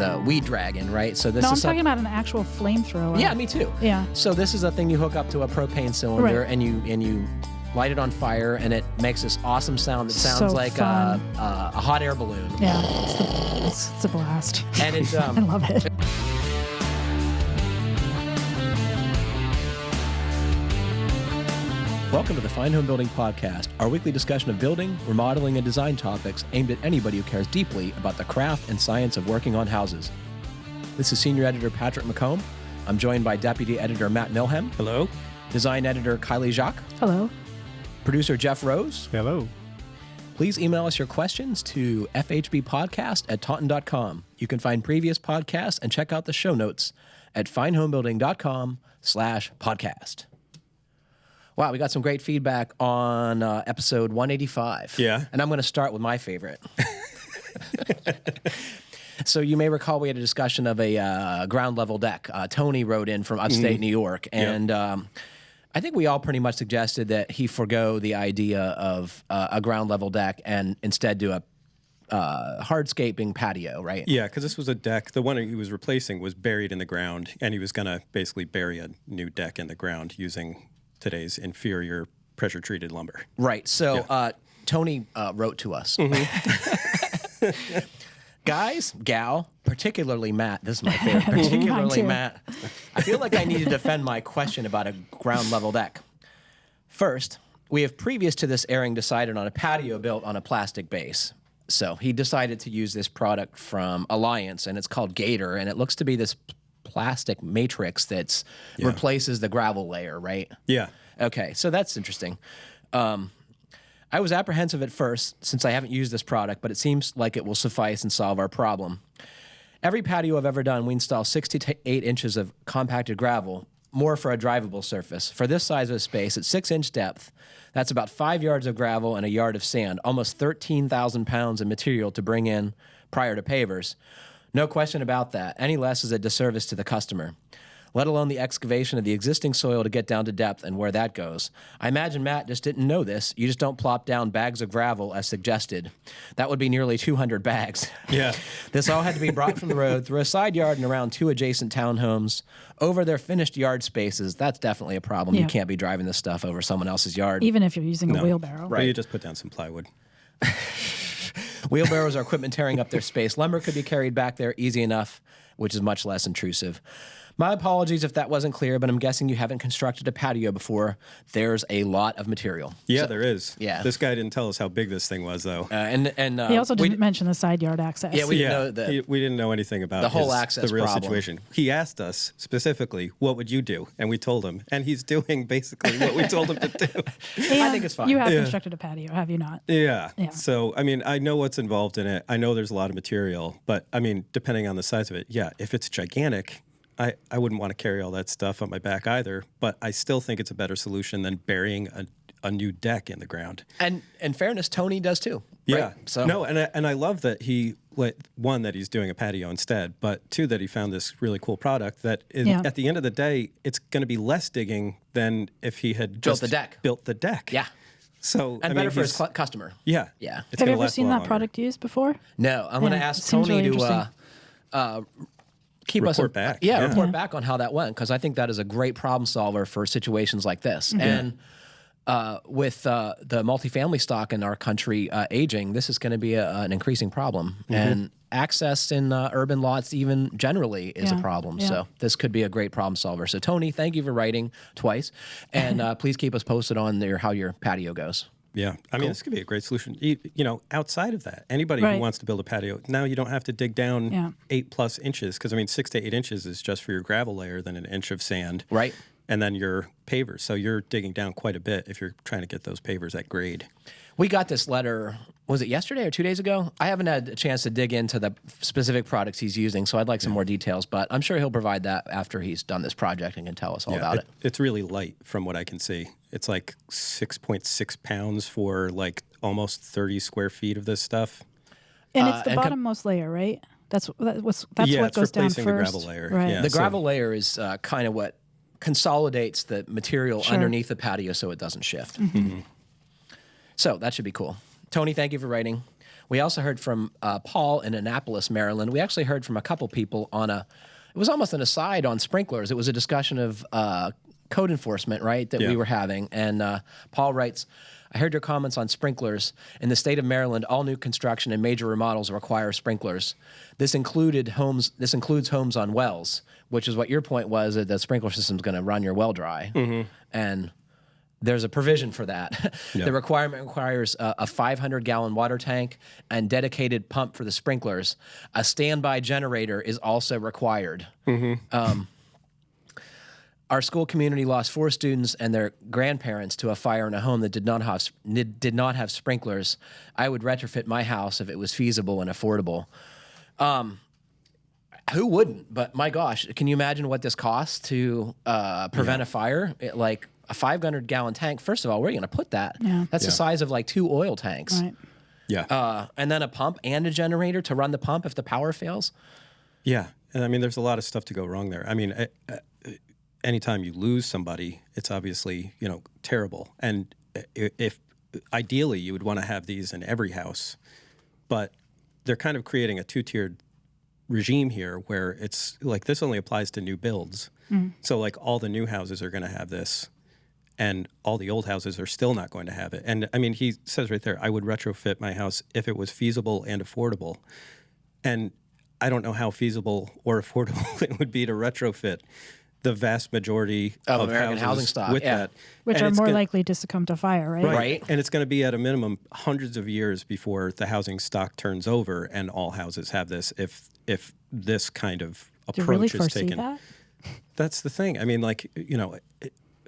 the weed dragon, right? So this No, I'm is talking about an actual flamethrower. Yeah, me too. Yeah. So this is a thing you hook up to a propane cylinder, Right. and you light it on fire, and it makes this awesome sound that sounds So like fun. a hot air balloon. Yeah, it's a blast. And it's I love it. Welcome to the Fine Homebuilding Podcast, our weekly discussion of building, remodeling, and design topics aimed at anybody who cares deeply about the craft and science of working on houses. This is Senior Editor Patrick McComb. I'm joined by Deputy Editor Matt Milham. Hello. Design Editor Kylie Jacques. Hello. Producer Jeff Rose. Hello. Please email us your questions to fhbpodcast@taunton.com. You can find previous podcasts and check out the show notes at finehomebuilding.com/podcast. Wow, we got some great feedback on episode 185. Yeah. And I'm going to start with my favorite. So you may recall we had a discussion of a ground level deck. Tony wrote in from upstate New York. And I think we all pretty much suggested that he forego the idea of a ground level deck and instead do a hardscaping patio, right? Yeah, because this was a deck. The one he was replacing was buried in the ground, and he was going to basically bury a new deck in the ground using today's inferior pressure-treated lumber. Right. So Tony wrote to us. Guys, gal, particularly Matt, this is my favorite, particularly Matt, I feel like I need to defend my question about a ground level deck. First, we have previous to this airing decided on a patio built on a plastic base. So he decided to use this product from Alliance, and it's called Gator, and it looks to be this plastic matrix that replaces the gravel layer, right? Yeah. Okay, so that's interesting. I was apprehensive at first since I haven't used this product, but it seems like it will suffice and solve our problem. Every patio I've ever done, we install 6 to 8 inches of compacted gravel, more for a drivable surface. For this size of a space, at 6-inch depth, that's about 5 yards of gravel and a yard of sand, almost 13,000 pounds of material to bring in prior to pavers. No question about that. Any less is a disservice to the customer, let alone the excavation of the existing soil to get down to depth and where that goes. I imagine Matt just didn't know this. You just don't plop down bags of gravel as suggested. That would be nearly 200 bags. Yeah. This all had to be brought from the road through a side yard and around 2 adjacent townhomes over their finished yard spaces. That's definitely a problem. Yeah. You can't be driving this stuff over someone else's yard. Even if you're using a wheelbarrow. Right. You just put down some plywood. Wheelbarrows are equipment tearing up their space. Lumber could be carried back there easy enough, which is much less intrusive. My apologies if that wasn't clear, but I'm guessing you haven't constructed a patio before. There's a lot of material. Yeah, there is. Yeah. This guy didn't tell us how big this thing was, though. He also didn't mention the side yard access. Yeah, we didn't know we didn't know anything about the whole access the real problem. situation. He asked us specifically, what would you do? And we told him. And he's doing basically what we told him to do. I think it's fine. You have constructed a patio, have you not? Yeah. Yeah. So, I mean, I know what's involved in it. I know there's a lot of material. But, I mean, depending on the size of it, yeah, if it's gigantic, I wouldn't want to carry all that stuff on my back either. But I still think it's a better solution than burying a new deck in the ground. And in fairness, Tony does too. Yeah. Right? So No, and I love that one, that he's doing a patio instead, but two, that he found this really cool product that at the end of the day, it's going to be less digging than if he had Built the deck. built the deck. Yeah. So And better for his customer. Yeah. Yeah. It's Have you gonna ever last a seen lot that longer. product used before? No, I'm going to ask it seems Tony really to keep Report back. Yeah, Yeah. report back on how that went, because I think that is a great problem solver for situations like this. And with the multifamily stock in our country aging, this is going to be an increasing problem. And access in urban lots even generally is a problem. Yeah. So this could be a great problem solver. So Tony, thank you for writing twice. And please keep us posted on how your patio goes. Yeah. I mean, this could be a great solution. Outside of that, anybody who wants to build a patio, now you don't have to dig down 8+ inches, because, I mean, 6 to 8 inches is just for your gravel layer, then an inch of sand. Right. And then your pavers. So you're digging down quite a bit if you're trying to get those pavers at grade. We got this letter, was it yesterday or 2 days ago? I haven't had a chance to dig into the specific products he's using, so I'd like some more details, but I'm sure he'll provide that after he's done this project and can tell us all about it. It's really light from what I can see. It's like 6.6 pounds for like almost 30 square feet of this stuff. And it's the bottommost layer, right? That's what goes down it's first. replacing the gravel layer. Right. Yeah, The gravel layer is kind of what consolidates the material underneath the patio so it doesn't shift. So that should be cool. Tony, thank you for writing. We also heard from Paul in Annapolis, Maryland. We actually heard from a couple people it was almost an aside on sprinklers. It was a discussion of code enforcement, right, that we were having. And Paul writes, I heard your comments on sprinklers. In the state of Maryland, all new construction and major remodels require sprinklers. This includes homes on wells, which is what your point was, that the sprinkler system is going to run your well dry. Mm-hmm. And there's a provision for that. Yep. The requirement requires a 500-gallon water tank and dedicated pump for the sprinklers. A standby generator is also required. Mm-hmm. Our school community lost 4 students and their grandparents to a fire in a home that did not have sprinklers. I would retrofit my house if it was feasible and affordable. Who wouldn't? But my gosh, can you imagine what this costs to prevent a fire? Like a 500-gallon tank. First of all, where are you going to put that? Yeah. That's the size of like 2 oil tanks. Right. Yeah. And then a pump and a generator to run the pump if the power fails. Yeah. And I mean, there's a lot of stuff to go wrong there. I mean, anytime you lose somebody, it's obviously, terrible. And if ideally you would want to have these in every house, but they're kind of creating a 2-tiered regime here where it's like this only applies to new builds. Mm. So like all the new houses are going to have this and all the old houses are still not going to have it. And I mean, he says right there, I would retrofit my house if it was feasible and affordable. And I don't know how feasible or affordable it would be to retrofit the vast majority of American housing stock with that. Which are more likely to succumb to fire, right? Right. And it's going to be at a minimum hundreds of years before the housing stock turns over and all houses have this if this kind of approach is taken. That? That's the thing. I mean,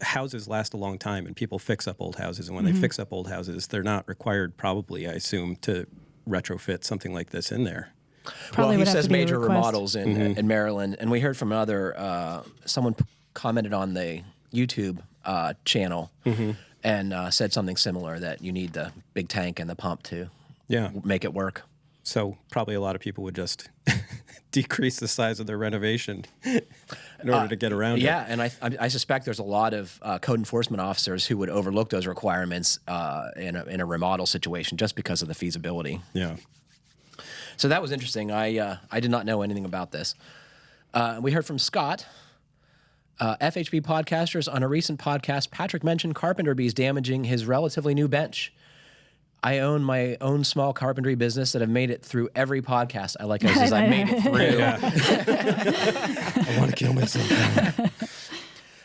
houses last a long time and people fix up old houses. And when they fix up old houses, they're not required probably, I assume, to retrofit something like this in there. Probably he says major remodels in Maryland, and we heard from another someone commented on the YouTube channel and said something similar, that you need the big tank and the pump to make it work. So probably a lot of people would just decrease the size of their renovation in order to get around it. Yeah, and I suspect there's a lot of code enforcement officers who would overlook those requirements in a remodel situation just because of the feasibility. Yeah. So that was interesting. I did not know anything about this. We heard from Scott, FHB podcasters. On a recent podcast, Patrick mentioned carpenter bees damaging his relatively new bench. I own my own small carpentry business that have made it through every podcast. I like how it says I made it through. I want to kill myself.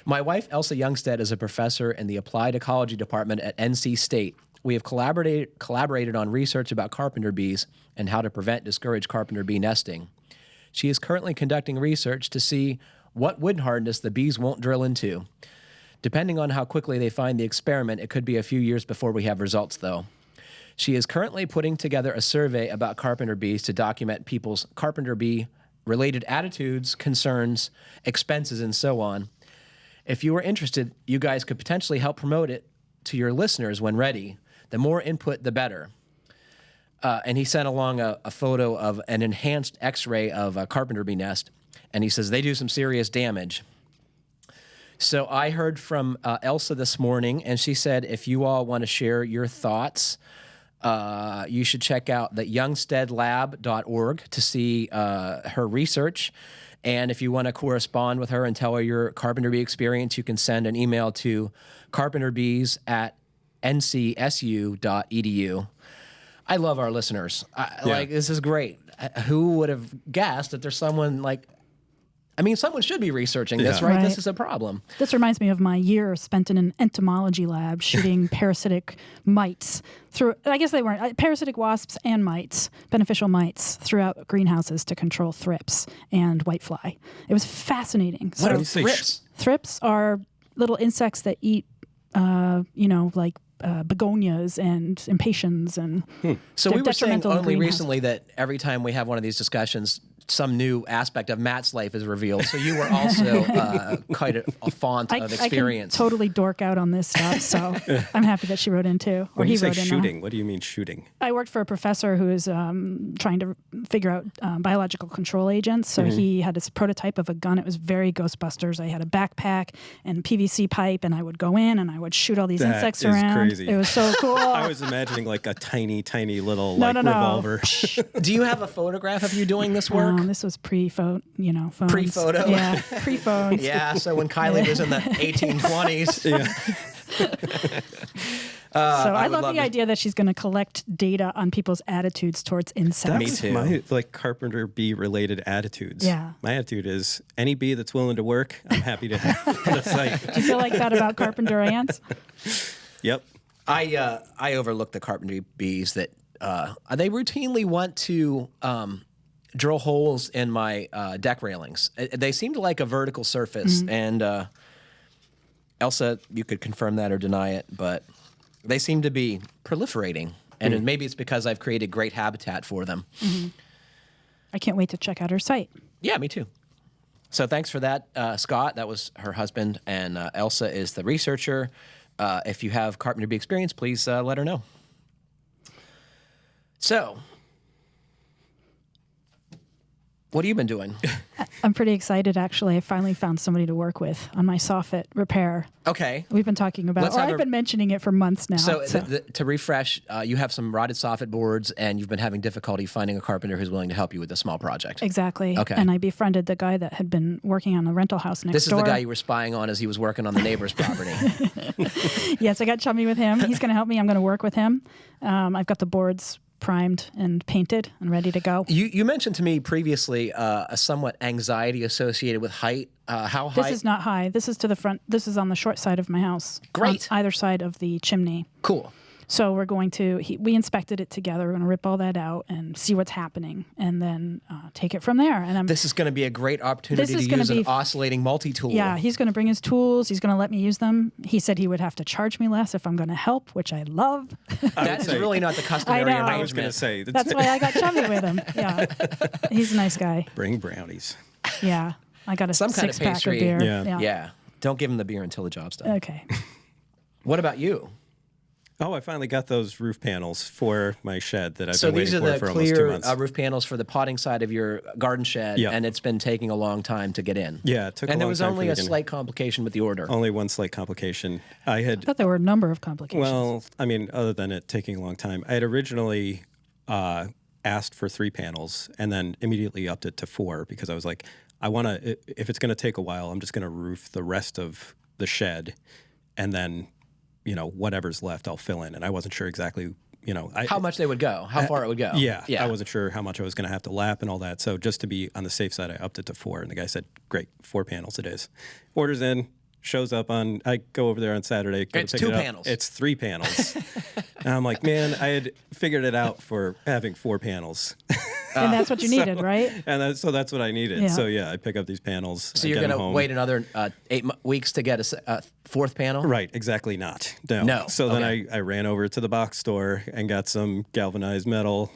My wife, Elsa Youngstead, is a professor in the Applied Ecology Department at NC State. We have collaborated on research about carpenter bees and how to prevent discouraged carpenter bee nesting. She is currently conducting research to see what wind hardness the bees won't drill into. Depending on how quickly they find the experiment, it could be a few years before we have results, though. She is currently putting together a survey about carpenter bees to document people's carpenter bee-related attitudes, concerns, expenses, and so on. If you are interested, you guys could potentially help promote it to your listeners when ready. The more input, the better. And he sent along a photo of an enhanced X-ray of a carpenter bee nest, and he says they do some serious damage. So I heard from Elsa this morning, and she said if you all want to share your thoughts, you should check out the youngsteadlab.org to see her research. And if you want to correspond with her and tell her your carpenter bee experience, you can send an email to carpenterbees@ncsu.edu. I love our listeners. Like, this is great. Who would have guessed that there's someone someone should be researching this, right? This is a problem. This reminds me of my year spent in an entomology lab shooting parasitic mites I guess they weren't, parasitic wasps and mites, beneficial mites throughout greenhouses to control thrips and whitefly. It was fascinating. What are thrips? Thrips are little insects that eat, begonias and impatiens and So we were saying only recently that every time we have one of these discussions, some new aspect of Matt's life is revealed. So you were also quite a font of experience. I can totally dork out on this stuff, so I'm happy that she wrote in too. When you say shooting, what do you mean shooting? I worked for a professor who was trying to figure out biological control agents. So he had this prototype of a gun. It was very Ghostbusters. I had a backpack and PVC pipe, and I would go in and I would shoot all these insects around. Crazy. It was so cool. I was imagining like a tiny little revolver. Do you have a photograph of you doing this work? This was pre-phones. Pre-photo? Yeah, pre-phones. Yeah, so when Kylie was in the 1820s. So I love the idea that she's going to collect data on people's attitudes towards insects. That was my Carpenter bee related attitudes. Yeah. My attitude is any bee that's willing to work, I'm happy to have on the site. Do you feel like that about Carpenter ants? Yep. I overlook the carpentry bees that they routinely want to drill holes in my deck railings. They seem to like a vertical surface, and Elsa, you could confirm that or deny it, but they seem to be proliferating, and maybe it's because I've created great habitat for them. I can't wait to check out her site. Yeah, me too. So thanks for that, Scott. That was her husband, and Elsa is the researcher. If you have carpenter bee experience, please let her know. So, what have you been doing? I'm pretty excited, actually. I finally found somebody to work with on my soffit repair. Okay. We've been talking about, I've been mentioning it for months now. So. To refresh, you have some rotted soffit boards, and you've been having difficulty finding a carpenter who's willing to help you with a small project. Exactly. Okay. And I befriended the guy that had been working on the rental house next door. This is the guy you were spying on as he was working on the neighbor's property. Yes, I got chummy with him. He's going to help me. I'm going to work with him. I've got the boards primed and painted and ready to go. You mentioned to me previously a somewhat anxiety associated with height. How high? This is not high. This is to the front. This is on the short side of my house. Great. On either side of the chimney. Cool. So we're going to, we inspected it together. We're going to rip all that out and see what's happening and then take it from there. And this is going to be a great opportunity to use an oscillating multi-tool. Yeah, he's going to bring his tools. He's going to let me use them. He said he would have to charge me less if I'm going to help, which I love. That is really not the customary arrangement. I was going to say. That's why I got chummy with him. Yeah, he's a nice guy. Bring brownies. Yeah, I got a Some kind of six-pack pastry. of beer. Yeah. Don't give him the beer until the job's done. Okay. What about you? Oh, I finally got those roof panels for my shed that I've So been these waiting are for the almost 2 clear months. roof panels for the potting side of your garden shed, and it's been taking a long time to get in. Yeah, it took a long time. And there was only for a slight complication with the order. Only one slight complication. I thought there were a number of complications. Well, I mean, other than it taking a long time, I had originally asked for 3 panels and then immediately upped it to 4 because I was like, I want to, if it's going to take a while, I'm just going to roof the rest of the shed and then, whatever's left, I'll fill in. And I wasn't sure exactly, how much they would go, how far it would go. Yeah. I wasn't sure how much I was going to have to lap and all that. So just to be on the safe side, I upped it to 4. And the guy said, great, 4 panels it is. Orders in, shows up on, I go over there on Saturday. It's 2 panels. It's 3 panels. And I'm like, man, I had figured it out for having 4 panels. And that's what you needed, right? And so that's what I needed. Yeah. So I pick up these panels. So you're going to wait another 8 weeks to get a 4th panel? Right, exactly not. No. So then I ran over to the box store and got some galvanized metal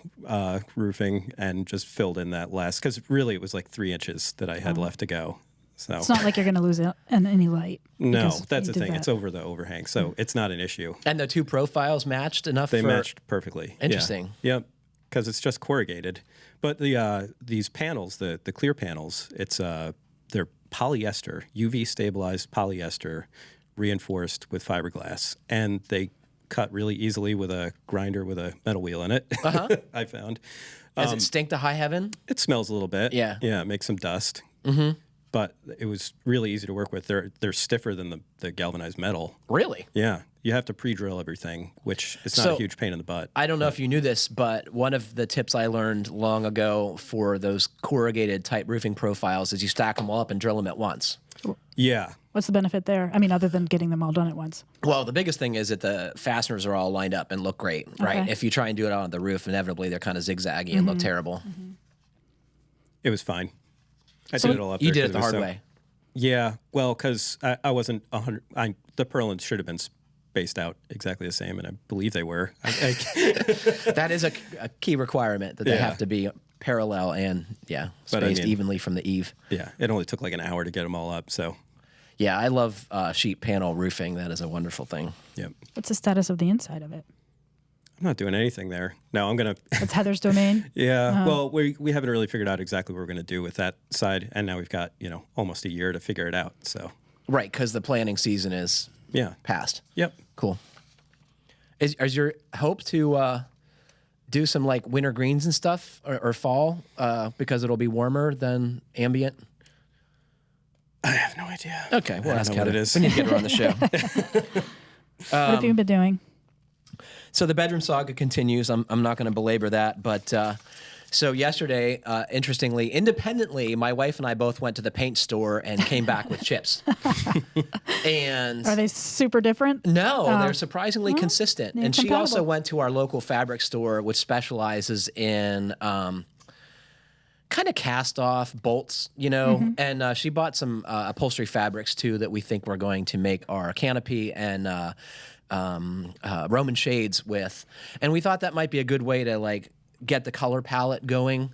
roofing and just filled in that last, because really it was like 3 inches that I had left to go. So it's not like you're going to lose any light. No, that's the thing. It's over the overhang, so it's not an issue. And the 2 profiles matched enough? They matched perfectly. Interesting. Yeah. Yep, because it's just corrugated. But these panels, the clear panels, they're polyester, UV stabilized polyester, reinforced with fiberglass, and they cut really easily with a grinder with a metal wheel in it. I found. Does it stink to high heaven? It smells a little bit. Yeah. Yeah, it makes some dust. Mm-hmm. But it was really easy to work with. They're stiffer than the galvanized metal. Really? Yeah. You have to pre-drill everything, which is not a huge pain in the butt. I don't know if you knew this, but one of the tips I learned long ago for those corrugated type roofing profiles is you stack them all up and drill them at once. Yeah. What's the benefit there? I mean, other than getting them all done at once. Well, the biggest thing is that the fasteners are all lined up and look great, right? Okay. If you try and do it on the roof, inevitably they're kind of zigzaggy and look terrible. Mm-hmm. It was fine. I did it all up there. You did it the hard way. Yeah. Well, because I wasn't 100. The purlins should have been spaced out exactly the same, and I believe they were. That is a key requirement that they have to be parallel and But I spaced mean- evenly from the eave. Yeah, it only took like an hour to get them all up. So, Yeah, I love sheet panel roofing. That is a wonderful thing. yep. What's the status of the inside of it? I'm not doing anything there. No, I'm gonna. That's Heather's domain. Yeah. Well, we haven't really figured out exactly what we're gonna do with that side, and now we've got almost a year to figure it out. So. Right, because the planning season is Yeah. past. Yep. Cool. Is your hope to do some like winter greens and stuff or fall because it'll be warmer than ambient? I have no idea. Okay, well, I that's don't know what it is. We need to get her on the show. What have you been doing? So the bedroom saga continues. I'm not going to belabor that, but so yesterday, interestingly, independently, my wife and I both went to the paint store and came back with chips. And Are they super different? no, they're surprisingly consistent. they're And she also compatible. went to our local fabric store, which specializes in kind of cast off bolts, and she bought some upholstery fabrics too that we think we're going to make our canopy and Roman shades with. And we thought that might be a good way to like get the color palette going,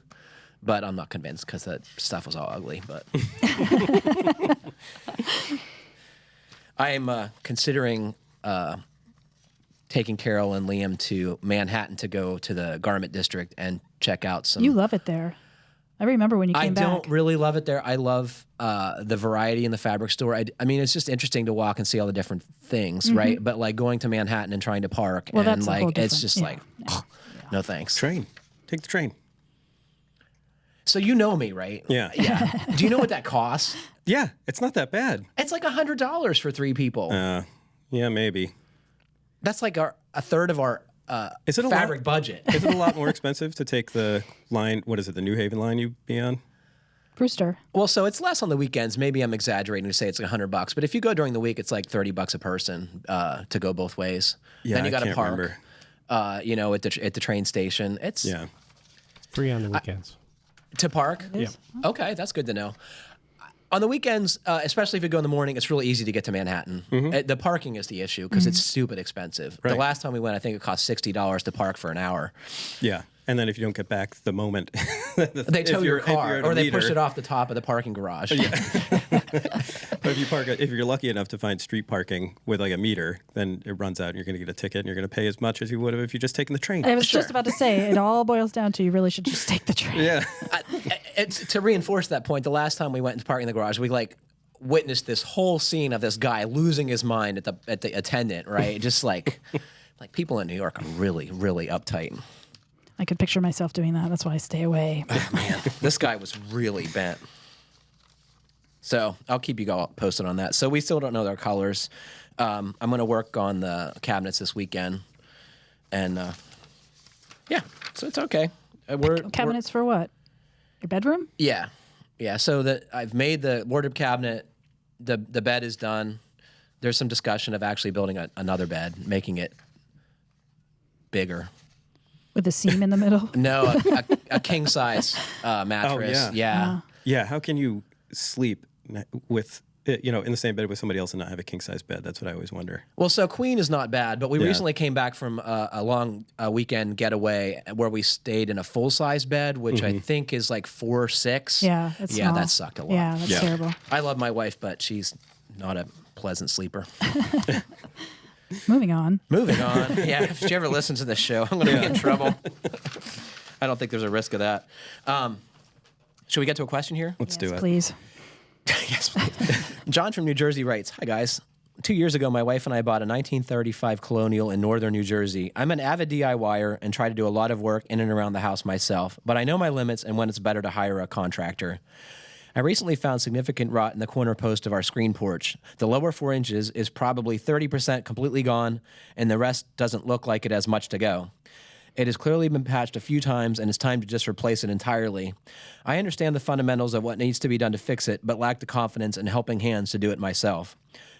but I'm not convinced because that stuff was all ugly. But I am considering taking Carol and Liam to Manhattan to go to the garment district and check out some. You love it there. I remember when you I came back. don't really love it there. I love the variety in the fabric store. I mean, it's just interesting to walk and see all the different things, right? But like going to Manhattan and trying to park, Well, and that's a whole like it's different- just yeah, like, no thanks. Train. Take the train. So you know me, right? Yeah. Yeah. Do you know what that costs? Yeah. It's not that bad. It's like $100 for 3 people. Yeah, maybe. That's like a third of our Is it a fabric lot? budget. Is it a lot more expensive to take the line? What is it? The New Haven line you be on? Brewster. Well, so it's less on the weekends. Maybe I'm exaggerating to say it's like $100, but if you go during the week, it's like $30 a person to go both ways. Yeah, then you I got to can't park. remember. At the train station. It's Yeah. Free on the weekends. to park. Yeah. Okay, that's good to know. On the weekends, especially if you go in the morning, it's really easy to get to Manhattan. The parking is the issue because it's stupid expensive. The Right. last time we went, I think it cost $60 to park for an hour. Yeah. And then if you don't get back the moment, They tow your car, or they push it it off the top of the parking garage. But if you're lucky enough to find street parking with like a meter, then it runs out and you're going to get a ticket and you're going to pay as much as you would have if you just taken the train. I was just about to say, it all boils down to you really should just take the train. Yeah. It's to reinforce that point. The last time we went to park in the garage, we like witnessed this whole scene of this guy losing his mind at the attendant, right? Just like people in New York are really, really uptight. I could picture myself doing that. That's why I stay away. Man, this guy was really bent. So I'll keep you all posted on that. So we still don't know their colors. I'm going to work on the cabinets this weekend, and yeah, so it's okay. We're Cabinets for what? Your bedroom? yeah. So that I've made the wardrobe cabinet. The bed is done. There's some discussion of actually building another bed, making it bigger. With a seam in the middle? No, a king size mattress. Oh, Yeah. Yeah. How can you sleep with, in the same bed with somebody else and not have a king size bed? That's what I always wonder. Well, so Queen is not bad, but we Yeah. recently came back from a long weekend getaway where we stayed in a full size bed, which I think is like 4'6". Yeah, it's yeah, small. that sucked a lot. Yeah, that's Yeah. terrible. I love my wife, but she's not a pleasant sleeper. Moving on. Moving on. Yeah, if she ever listens to this show, I'm going to be in trouble. I don't think there's a risk of that. Should we get to a question here? Let's do it. Please. Yes, please. John from New Jersey writes, "Hi, guys. 2 years ago, my wife and I bought a 1935 Colonial in northern New Jersey. I'm an avid DIYer and try to do a lot of work in and around the house myself, but I know my limits and when it's better to hire a contractor. I recently found significant rot in the corner post of our screen porch. The lower 4 inches is probably 30% completely gone, and the rest doesn't look like it has much to go. It has clearly been patched a few times, and it's time to just replace it entirely. I understand the fundamentals of what needs to be done to fix it, but lack the confidence and helping hands to do it myself.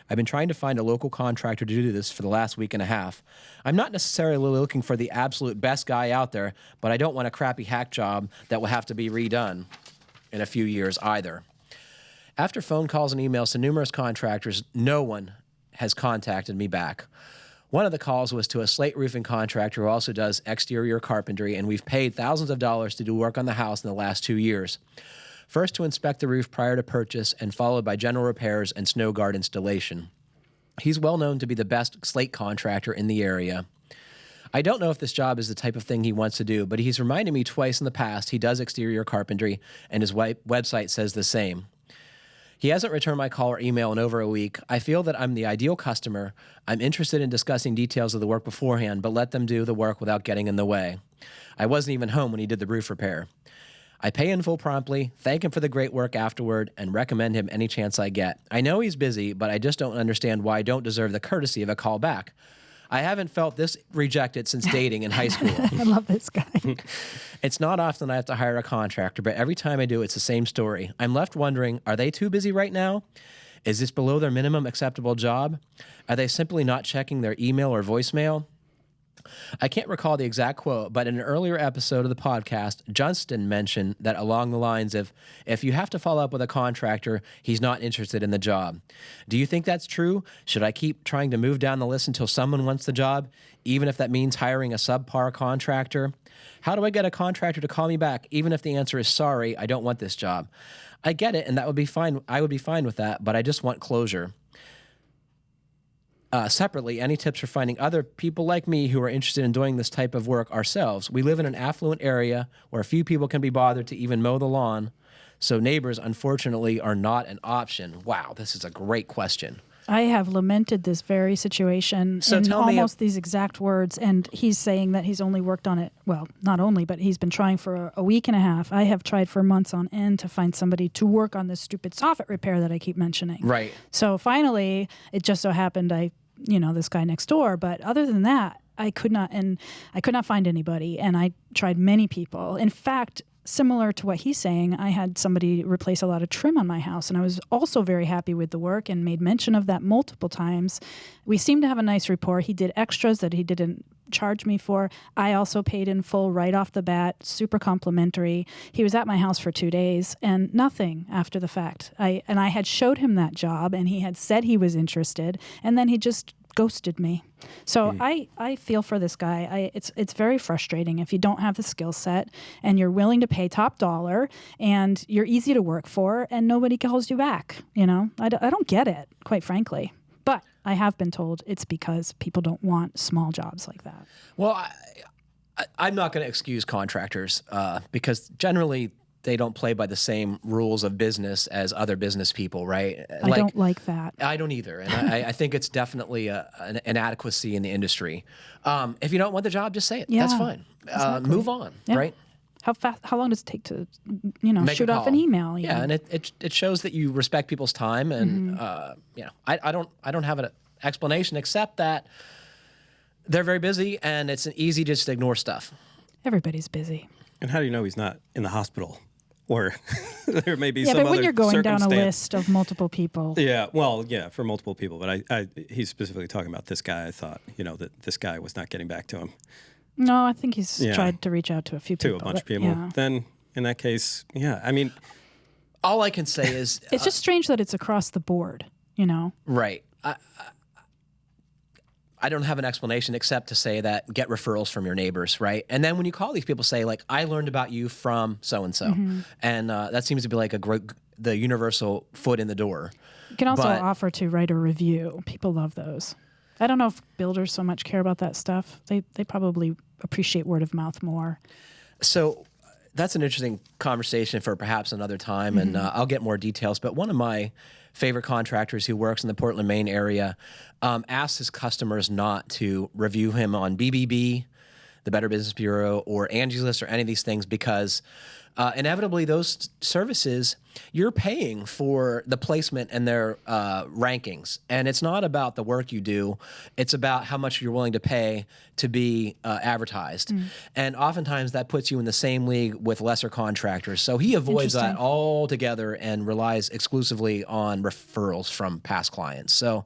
I've been trying to find a local contractor to do this for the last week and a half. I'm not necessarily looking for the absolute best guy out there, but I don't want a crappy hack job that will have to be redone in a few years either. After phone calls and emails to numerous contractors, no one has contacted me back. One of the calls was to a slate roofing contractor who also does exterior carpentry, and we've paid thousands of dollars to do work on the house in the last 2 years. First to inspect the roof prior to purchase, and followed by general repairs and snow guard installation. He's well known to be the best slate contractor in the area. I don't know if this job is the type of thing he wants to do, but he's reminded me twice in the past he does exterior carpentry, and his website says the same. He hasn't returned my call or email in over a week. I feel that I'm the ideal customer. I'm interested in discussing details of the work beforehand, but let them do the work without getting in the way. I wasn't even home when he did the roof repair. I pay in full promptly, thank him for the great work afterward, and recommend him any chance I get. I know he's busy, but I just don't understand why I don't deserve the courtesy of a call back. I haven't felt this rejected since dating in high school. I love this guy. It's not often I have to hire a contractor, but every time I do, it's the same story. I'm left wondering, are they too busy right now? Is this below their minimum acceptable job? Are they simply not checking their email or voicemail? I can't recall the exact quote, but in an earlier episode of the podcast, Johnston mentioned that along the lines of, if you have to follow up with a contractor, he's not interested in the job. Do you think that's true? Should I keep trying to move down the list until someone wants the job, even if that means hiring a subpar contractor? How do I get a contractor to call me back, even if the answer is sorry, I don't want this job? I get it, and that would be fine. I would be fine with that, but I just want closure. Separately, any tips for finding other people like me who are interested in doing this type of work ourselves? We live in an affluent area where few people can be bothered to even mow the lawn, so neighbors, unfortunately, are not an option. Wow, this is a great question. I have lamented this very situation So in tell me almost these exact words, and he's saying that he's only worked on it, well, not only, but he's been trying for a week and a half. I have tried for months on end to find somebody to work on this stupid soffit repair that I keep mentioning. Right. So finally, it just so happened this guy next door, but other than that, I could not find anybody, and I tried many people. In fact, similar to what he's saying, I had somebody replace a lot of trim on my house, and I was also very happy with the work and made mention of that multiple times. We seemed to have a nice rapport. He did extras that he didn't charge me for. I also paid in full right off the bat, super complimentary. He was at my house for 2 days and nothing after the fact. I had showed him that job, and he had said he was interested, and then he just ghosted me. So I feel for this guy. It's very frustrating if you don't have the skill set and you're willing to pay top dollar and you're easy to work for and nobody calls you back. I don't get it, quite frankly. But I have been told it's because people don't want small jobs like that. Well, I'm not going to excuse contractors because generally they don't play by the same rules of business as other business people, right? I don't like that. I don't either. And I think it's definitely an inadequacy in the industry. If you don't want the job, just say it. Yeah, That's fine. exactly. Move on, Yeah. right? How long does it take to, Make a shoot off call. an email? Yeah, and it shows that you respect people's time, and I don't have an explanation except that they're very busy, and it's easy just to ignore stuff. Everybody's busy. And how do you know he's not in the hospital? Or there may be some Yeah, but other when you're going down a circumstance. list of multiple people. Yeah, well, yeah, for multiple people. But he's specifically talking about this guy. I thought, that this guy was not getting back to him. No, I think he's Yeah. tried to reach out to a few To people. a bunch of but, people. yeah. Then, in that case, yeah, I mean, All I can say is It's just strange that it's across the board, right. I don't have an explanation except to say that get referrals from your neighbors, right? And then when you call these people, say like, I learned about you from so-and-so. And that seems to be like the universal foot in the door. You can also But- offer to write a review. People love those. I don't know if builders so much care about that stuff. They probably appreciate word of mouth more. So that's an interesting conversation for perhaps another time, and I'll get more details. But one of my favorite contractors who works in the Portland, Maine area asks his customers not to review him on BBB, the Better Business Bureau, or Angie's List, or any of these things because inevitably those services, you're paying for the placement and their rankings. And it's not about the work you do. It's about how much you're willing to pay to be advertised. And oftentimes that puts you in the same league with lesser contractors. So he avoids that Interesting. altogether and relies exclusively on referrals from past clients. So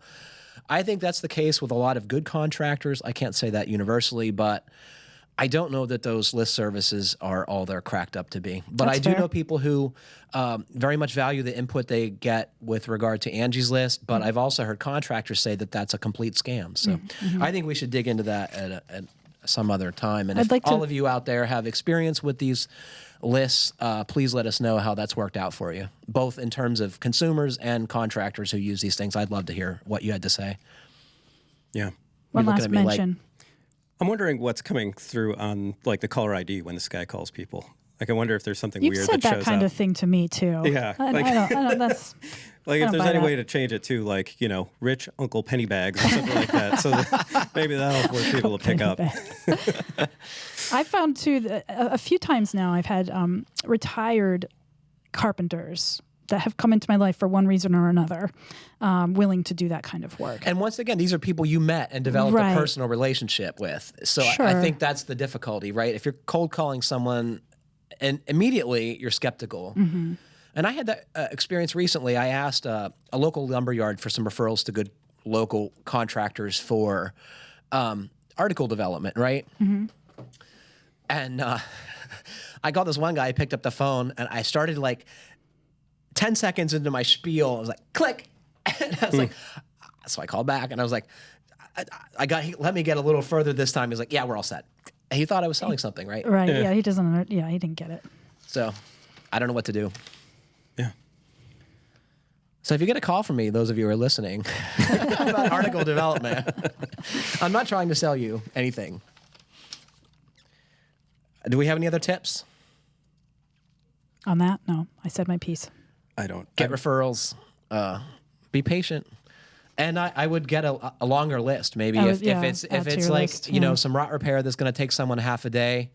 I think that's the case with a lot of good contractors. I can't say that universally, but I don't know that those list services are all they're cracked up to be. But That's I do fair. know people who very much value the input they get with regard to Angie's List, but I've also heard contractors say that that's a complete scam. So I think we should dig into that at some other time. And I'd if like to- all of you out there have experience with these lists, please let us know how that's worked out for you, both in terms of consumers and contractors who use these things. I'd love to hear what you had to say. Yeah. One looking last at me like- mention. I'm wondering what's coming through on like the caller ID when this guy calls people. Like, I wonder if there's something You've weird said that that shows kind up. of thing to me too. Yeah, I like- don't. That's Like, I if don't there's buy any that. way to change it to, like, you know, rich Uncle Pennybags or something like that, so that maybe that'll force people to pick up. I found too that a few times now I've had retired carpenters that have come into my life for one reason or another, willing to do that kind of work. And once again, these are people you met and developed Right. a personal relationship with. So I Sure. think that's the difficulty, right? If you're cold calling someone and immediately you're skeptical. Mm-hmm. And I had that experience recently. I asked a local lumberyard for some referrals to good local contractors for article development, right? Mm-hmm. And I got this one guy, I picked up the phone, and I started like 10 seconds into my spiel. I was like, click. And I was like, so I called back, and I was like, let me get a little further this time. He's like, yeah, we're all set. And he thought I was selling something, right? Right? Yeah. He doesn't. Yeah, he didn't get it. So I don't know what to do. Yeah. So if you get a call from me, those of you who are listening, about article development, I'm not trying to sell you anything. Do we have any other tips? On that, no. I said my piece. I don't. Get referrals. Be patient. And I would get a longer list, maybe I if would- yeah, it's add to your like list, you know yeah. some rot repair that's going to take someone half a day.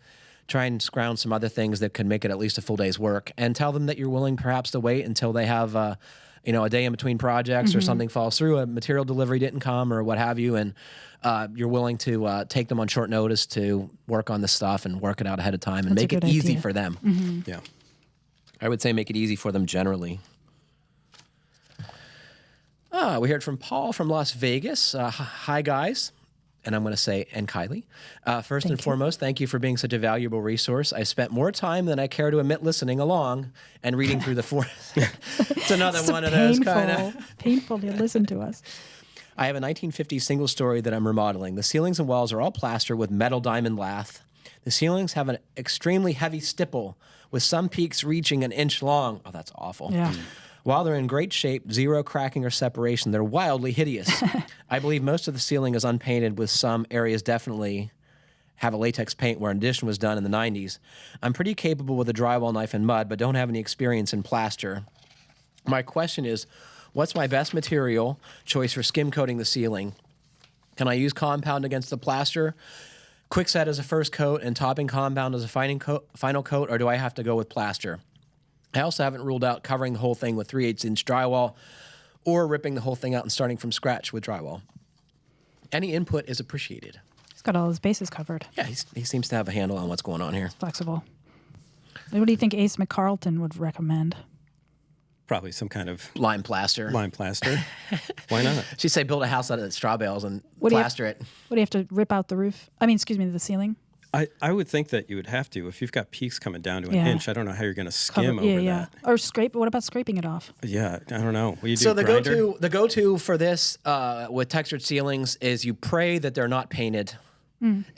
Try and scrounge some other things that could make it at least a full day's work, and tell them that you're willing perhaps to wait until they have a day in between projects or something falls through, a material delivery didn't come or what have you, and you're willing to take them on short notice to work on this stuff and work it out ahead of time and That's a make it good easy idea. for them. Yeah. I would say make it easy for them generally. We heard from Paul from Las Vegas. Hi, guys. And I'm going to say, and Kylie. First and foremost, thank you for being such a valuable resource. I spent more time than I care to admit listening along and reading through the form. It's another So one of those kind of. painful to listen to us. I have a 1950s single story that I'm remodeling. The ceilings and walls are all plaster with metal diamond lath. The ceilings have an extremely heavy stipple with some peaks reaching an inch long. Oh, that's awful. Yeah. While they're in great shape, zero cracking or separation, they're wildly hideous. I believe most of the ceiling is unpainted, with some areas definitely have a latex paint where an addition was done in the 90s. I'm pretty capable with a drywall knife and mud, but don't have any experience in plaster. My question is, what's my best material choice for skim coating the ceiling? Can I use compound against the plaster? Quickset as a first coat and topping compound as a final coat, or do I have to go with plaster? I also haven't ruled out covering the whole thing with 3/8-inch drywall or ripping the whole thing out and starting from scratch with drywall. Any input is appreciated. He's got all his bases covered. Yeah, he seems to have a handle on what's going on here. Flexible. What do you think Ace McCarlton would recommend? Probably some kind of Lime plaster. lime plaster. Why not? She'd say build a house out of straw bales and What do you have- plaster it. What do you have to rip out the roof? The ceiling? I would think that you would have to. If you've got peaks coming down to an Yeah. inch, I don't know how you're going to skim over that. Or scrape. What about scraping it off? Yeah, I don't know. Will you do So the grinder? go-to for this with textured ceilings is you pray that they're not painted.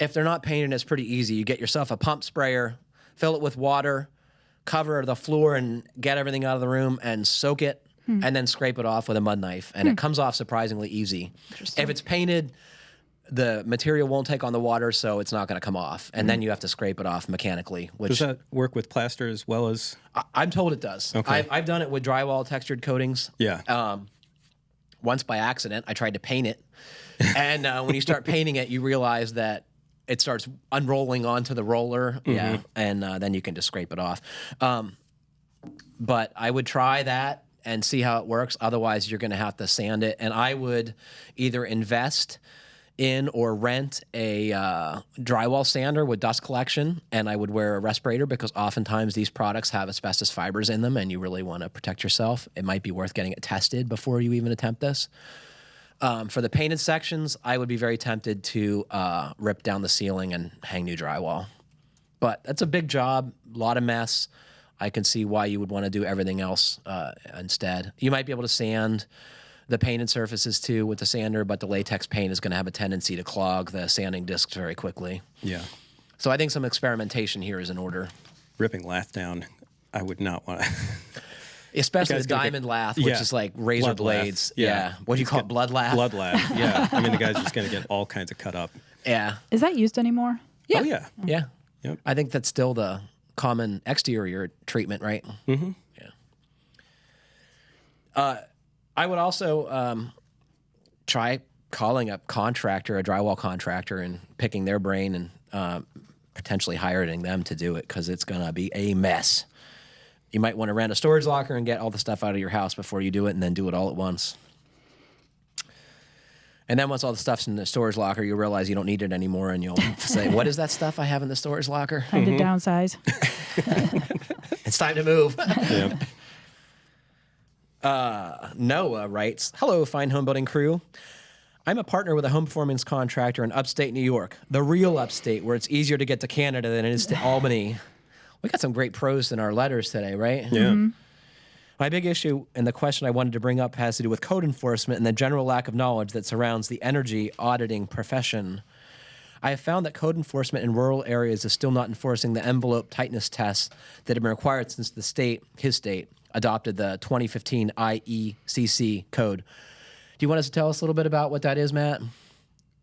If they're not painted, it's pretty easy. You get yourself a pump sprayer, fill it with water, cover the floor and get everything out of the room and soak it, and then scrape it off with a mud knife. And it comes off surprisingly easy. If it's painted, the material won't take on the water, so it's not going to come off. And then you have to scrape it off mechanically, Does which that work with plaster as well as? I'm told it does. Okay. I've done it with drywall textured coatings. Yeah. Once by accident, I tried to paint it. And when you start painting it, you realize that it starts unrolling onto the roller. Yeah. And then you can just scrape it off. But I would try that and see how it works. Otherwise, you're going to have to sand it. And I would either invest in or rent a drywall sander with dust collection, and I would wear a respirator because oftentimes these products have asbestos fibers in them and you really want to protect yourself. It might be worth getting it tested before you even attempt this. For the painted sections, I would be very tempted to rip down the ceiling and hang new drywall. But that's a big job, a lot of mess. I can see why you would want to do everything else instead. You might be able to sand the painted surfaces too with the sander, but the latex paint is going to have a tendency to clog the sanding discs very quickly. Yeah. So I think some experimentation here is in order. Ripping lath down, I would not want to. Especially guy's the gonna diamond get- lath, which yeah. is like razor Blood blades. lath. Yeah. What do you call it? Blood lath? Blood lath, yeah. I mean, the guy's just going to get all kinds of cut up. Yeah. Is that used anymore? Yeah. Oh, yeah. Yeah. Yep. I think that's still the common exterior treatment, right? Mm-hmm. Yeah. I would also try calling a contractor, a drywall contractor, and picking their brain and potentially hiring them to do it because it's going to be a mess. You might want to rent a storage locker and get all the stuff out of your house before you do it and then do it all at once. And then once all the stuff's in the storage locker, you realize you don't need it anymore and you'll say, what is that stuff I have in the storage locker? Time to downsize. It's time to move. Yeah. Noah writes, hello, Fine Homebuilding crew. I'm a partner with a home performance contractor in upstate New York, the real upstate, where it's easier to get to Canada than it is to Albany. We got some great pros in our letters today, right? Yeah. My big issue and the question I wanted to bring up has to do with code enforcement and the general lack of knowledge that surrounds the energy auditing profession. I have found that code enforcement in rural areas is still not enforcing the envelope tightness tests that have been required since his state, adopted the 2015 IECC code. Do you want us to tell us a little bit about what that is, Matt?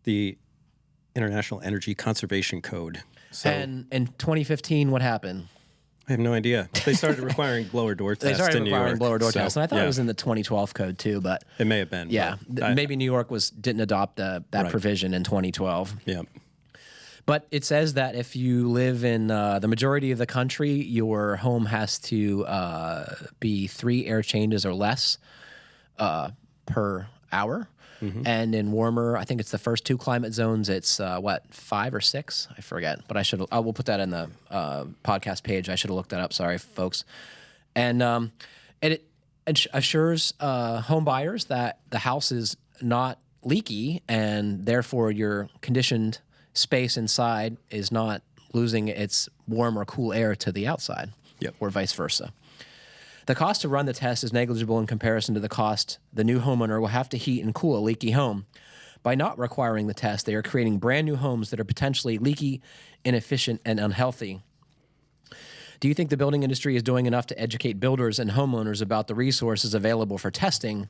The International Energy Conservation Code. So And in 2015, what happened? I have no idea. They started requiring blower door They tests started in New requiring York. blower door so, tests, and I thought yeah. it was in the 2012 code too, but It may have been. yeah, but maybe New York didn't adopt that Right. provision in 2012. Yeah. But it says that if you live in the majority of the country, your home has to be 3 air changes or less per hour. Mm-hmm. And in warmer, I think it's the first 2 climate zones. It's 5 or 6, I forget. But I will put that in the podcast page. I should have looked that up. Sorry, folks. And it assures home buyers that the house is not leaky, and therefore your conditioned space inside is not losing its warm or cool air to the outside, Yep. or vice versa. The cost to run the test is negligible in comparison to the cost the new homeowner will have to heat and cool a leaky home. By not requiring the test, they are creating brand new homes that are potentially leaky, inefficient, and unhealthy. Do you think the building industry is doing enough to educate builders and homeowners about the resources available for testing?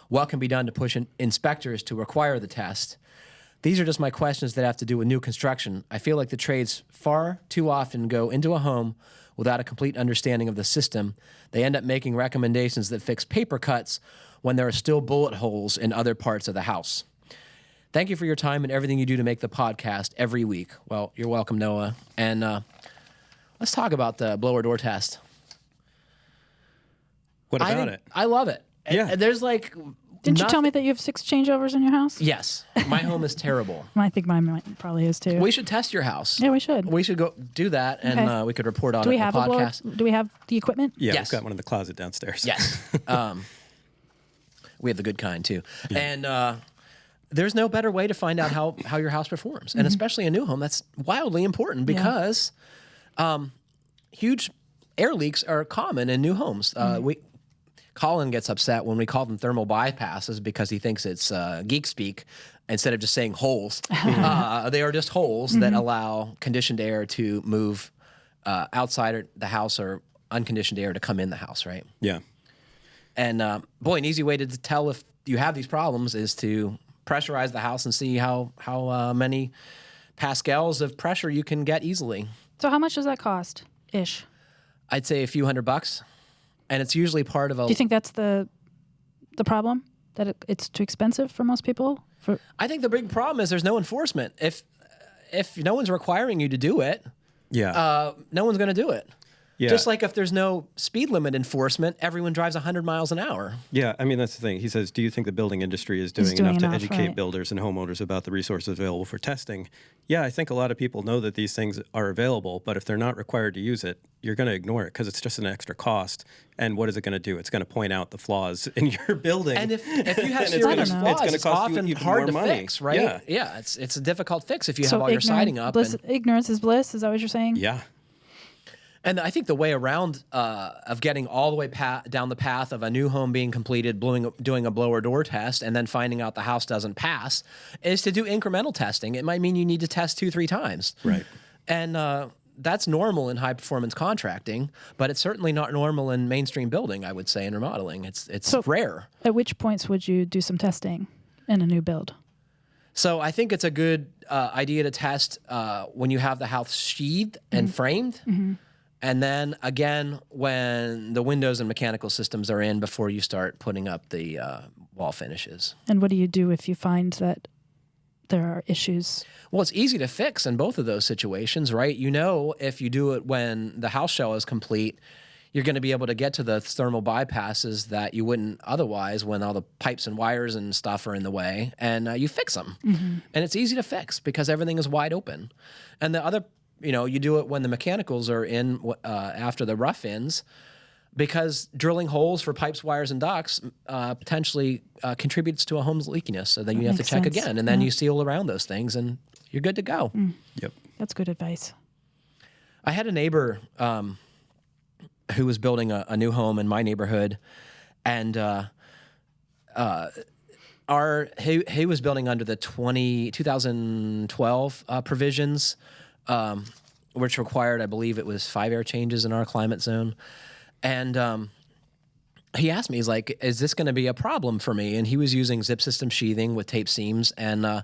What can be done to push inspectors to require the test? These are just my questions that have to do with new construction. I feel like the trades far too often go into a home without a complete understanding of the system. They end up making recommendations that fix paper cuts when there are still bullet holes in other parts of the house. Thank you for your time and everything you do to make the podcast every week. Well, you're welcome, Noah. And let's talk about the blower door test. What about it? I love it. Yeah. And there's like... Didn't you tell me that you have 6 changeovers in your house? Yes. My home is terrible. I think mine probably is too. We should test your house. Yeah, we should. We should go do that, and Okay. we could report on Do it we in have the a blower? podcast. Do we have the equipment? Yeah, Yes. we've got one in the closet downstairs. Yes. We have the good kind, too. Yeah. And there's no better way to find out how your house performs. And especially a new home, that's wildly important because huge air leaks are common in new homes. Colin gets upset when we call them thermal bypasses because he thinks it's geek speak instead of just saying holes. They are just holes that allow conditioned air to move outside the house or unconditioned air to come in the house, right? Yeah. And boy, an easy way to tell if you have these problems is to pressurize the house and see how many pascals of pressure you can get easily. So how much does that cost, ish? I'd say a few $100, and it's usually part of a. Do you think that's the problem? That it's too expensive for most people? I think the big problem is there's no enforcement. If no one's requiring you to do it, Yeah. no one's going to do it. Yeah. Just like if there's no speed limit enforcement, everyone drives 100 miles an hour. Yeah, I mean, that's the thing. He says, do you think the building industry is doing enough to educate builders and homeowners about the resources available for testing? Yeah, I think a lot of people know that these things are available, but if they're not required to use it, you're going to ignore it because it's just an extra cost. And what is it going to do? It's going to point out the flaws in your building. And if you have And serious flaws, gonna it's cost you often even hard more to money. fix, right? Yeah. It's a difficult fix if you have all your siding up. Ignorance is bliss. Is that what you're saying? Yeah. And I think the way around of getting all the way down the path of a new home being completed, doing a blower door test, and then finding out the house doesn't pass, is to do incremental testing. It might mean you need to test 2-3 times. Right. And that's normal in high performance contracting, but it's certainly not normal in mainstream building, I would say, in remodeling. It's rare. At which points would you do some testing in a new build? So I think it's a good idea to test when you have the house sheathed and framed. Mm-hmm. And then again, when the windows and mechanical systems are in before you start putting up the wall finishes. And what do you do if you find that there are issues? Well, it's easy to fix in both of those situations, right? You know, if you do it when the house shell is complete, you're going to be able to get to the thermal bypasses that you wouldn't otherwise when all the pipes and wires and stuff are in the way, and you fix them. Mm-hmm. And it's easy to fix because everything is wide open. And the other, you do it when the mechanicals are in after the rough ends, because drilling holes for pipes, wires, and ducts potentially contributes to a home's leakiness. So then you have to check again, and then you seal around those things, and you're good to go. Mm. Yep. That's good advice. I had a neighbor who was building a new home in my neighborhood, and he was building under the 2012 provisions, which required, I believe it was 5 air changes in our climate zone. And he asked me, he's like, is this going to be a problem for me? And he was using zip system sheathing with tape seams. And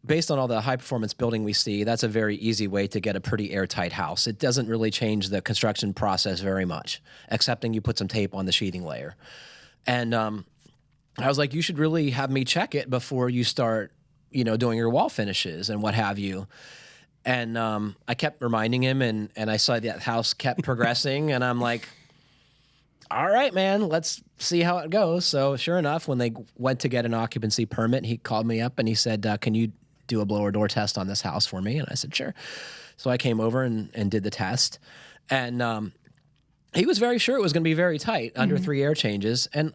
based on all the high performance building we see, that's a very easy way to get a pretty airtight house. It doesn't really change the construction process very much, excepting you put some tape on the sheathing layer. And I was like, you should really have me check it before you start, doing your wall finishes and what have you. And I kept reminding him, and I saw that house kept progressing, and I'm like, all right, man, let's see how it goes. So sure enough, when they went to get an occupancy permit, he called me up and he said, can you do a blower door test on this house for me? And I said, sure. So I came over and did the test. And he was very sure it was going to be very tight, under 3 air changes. And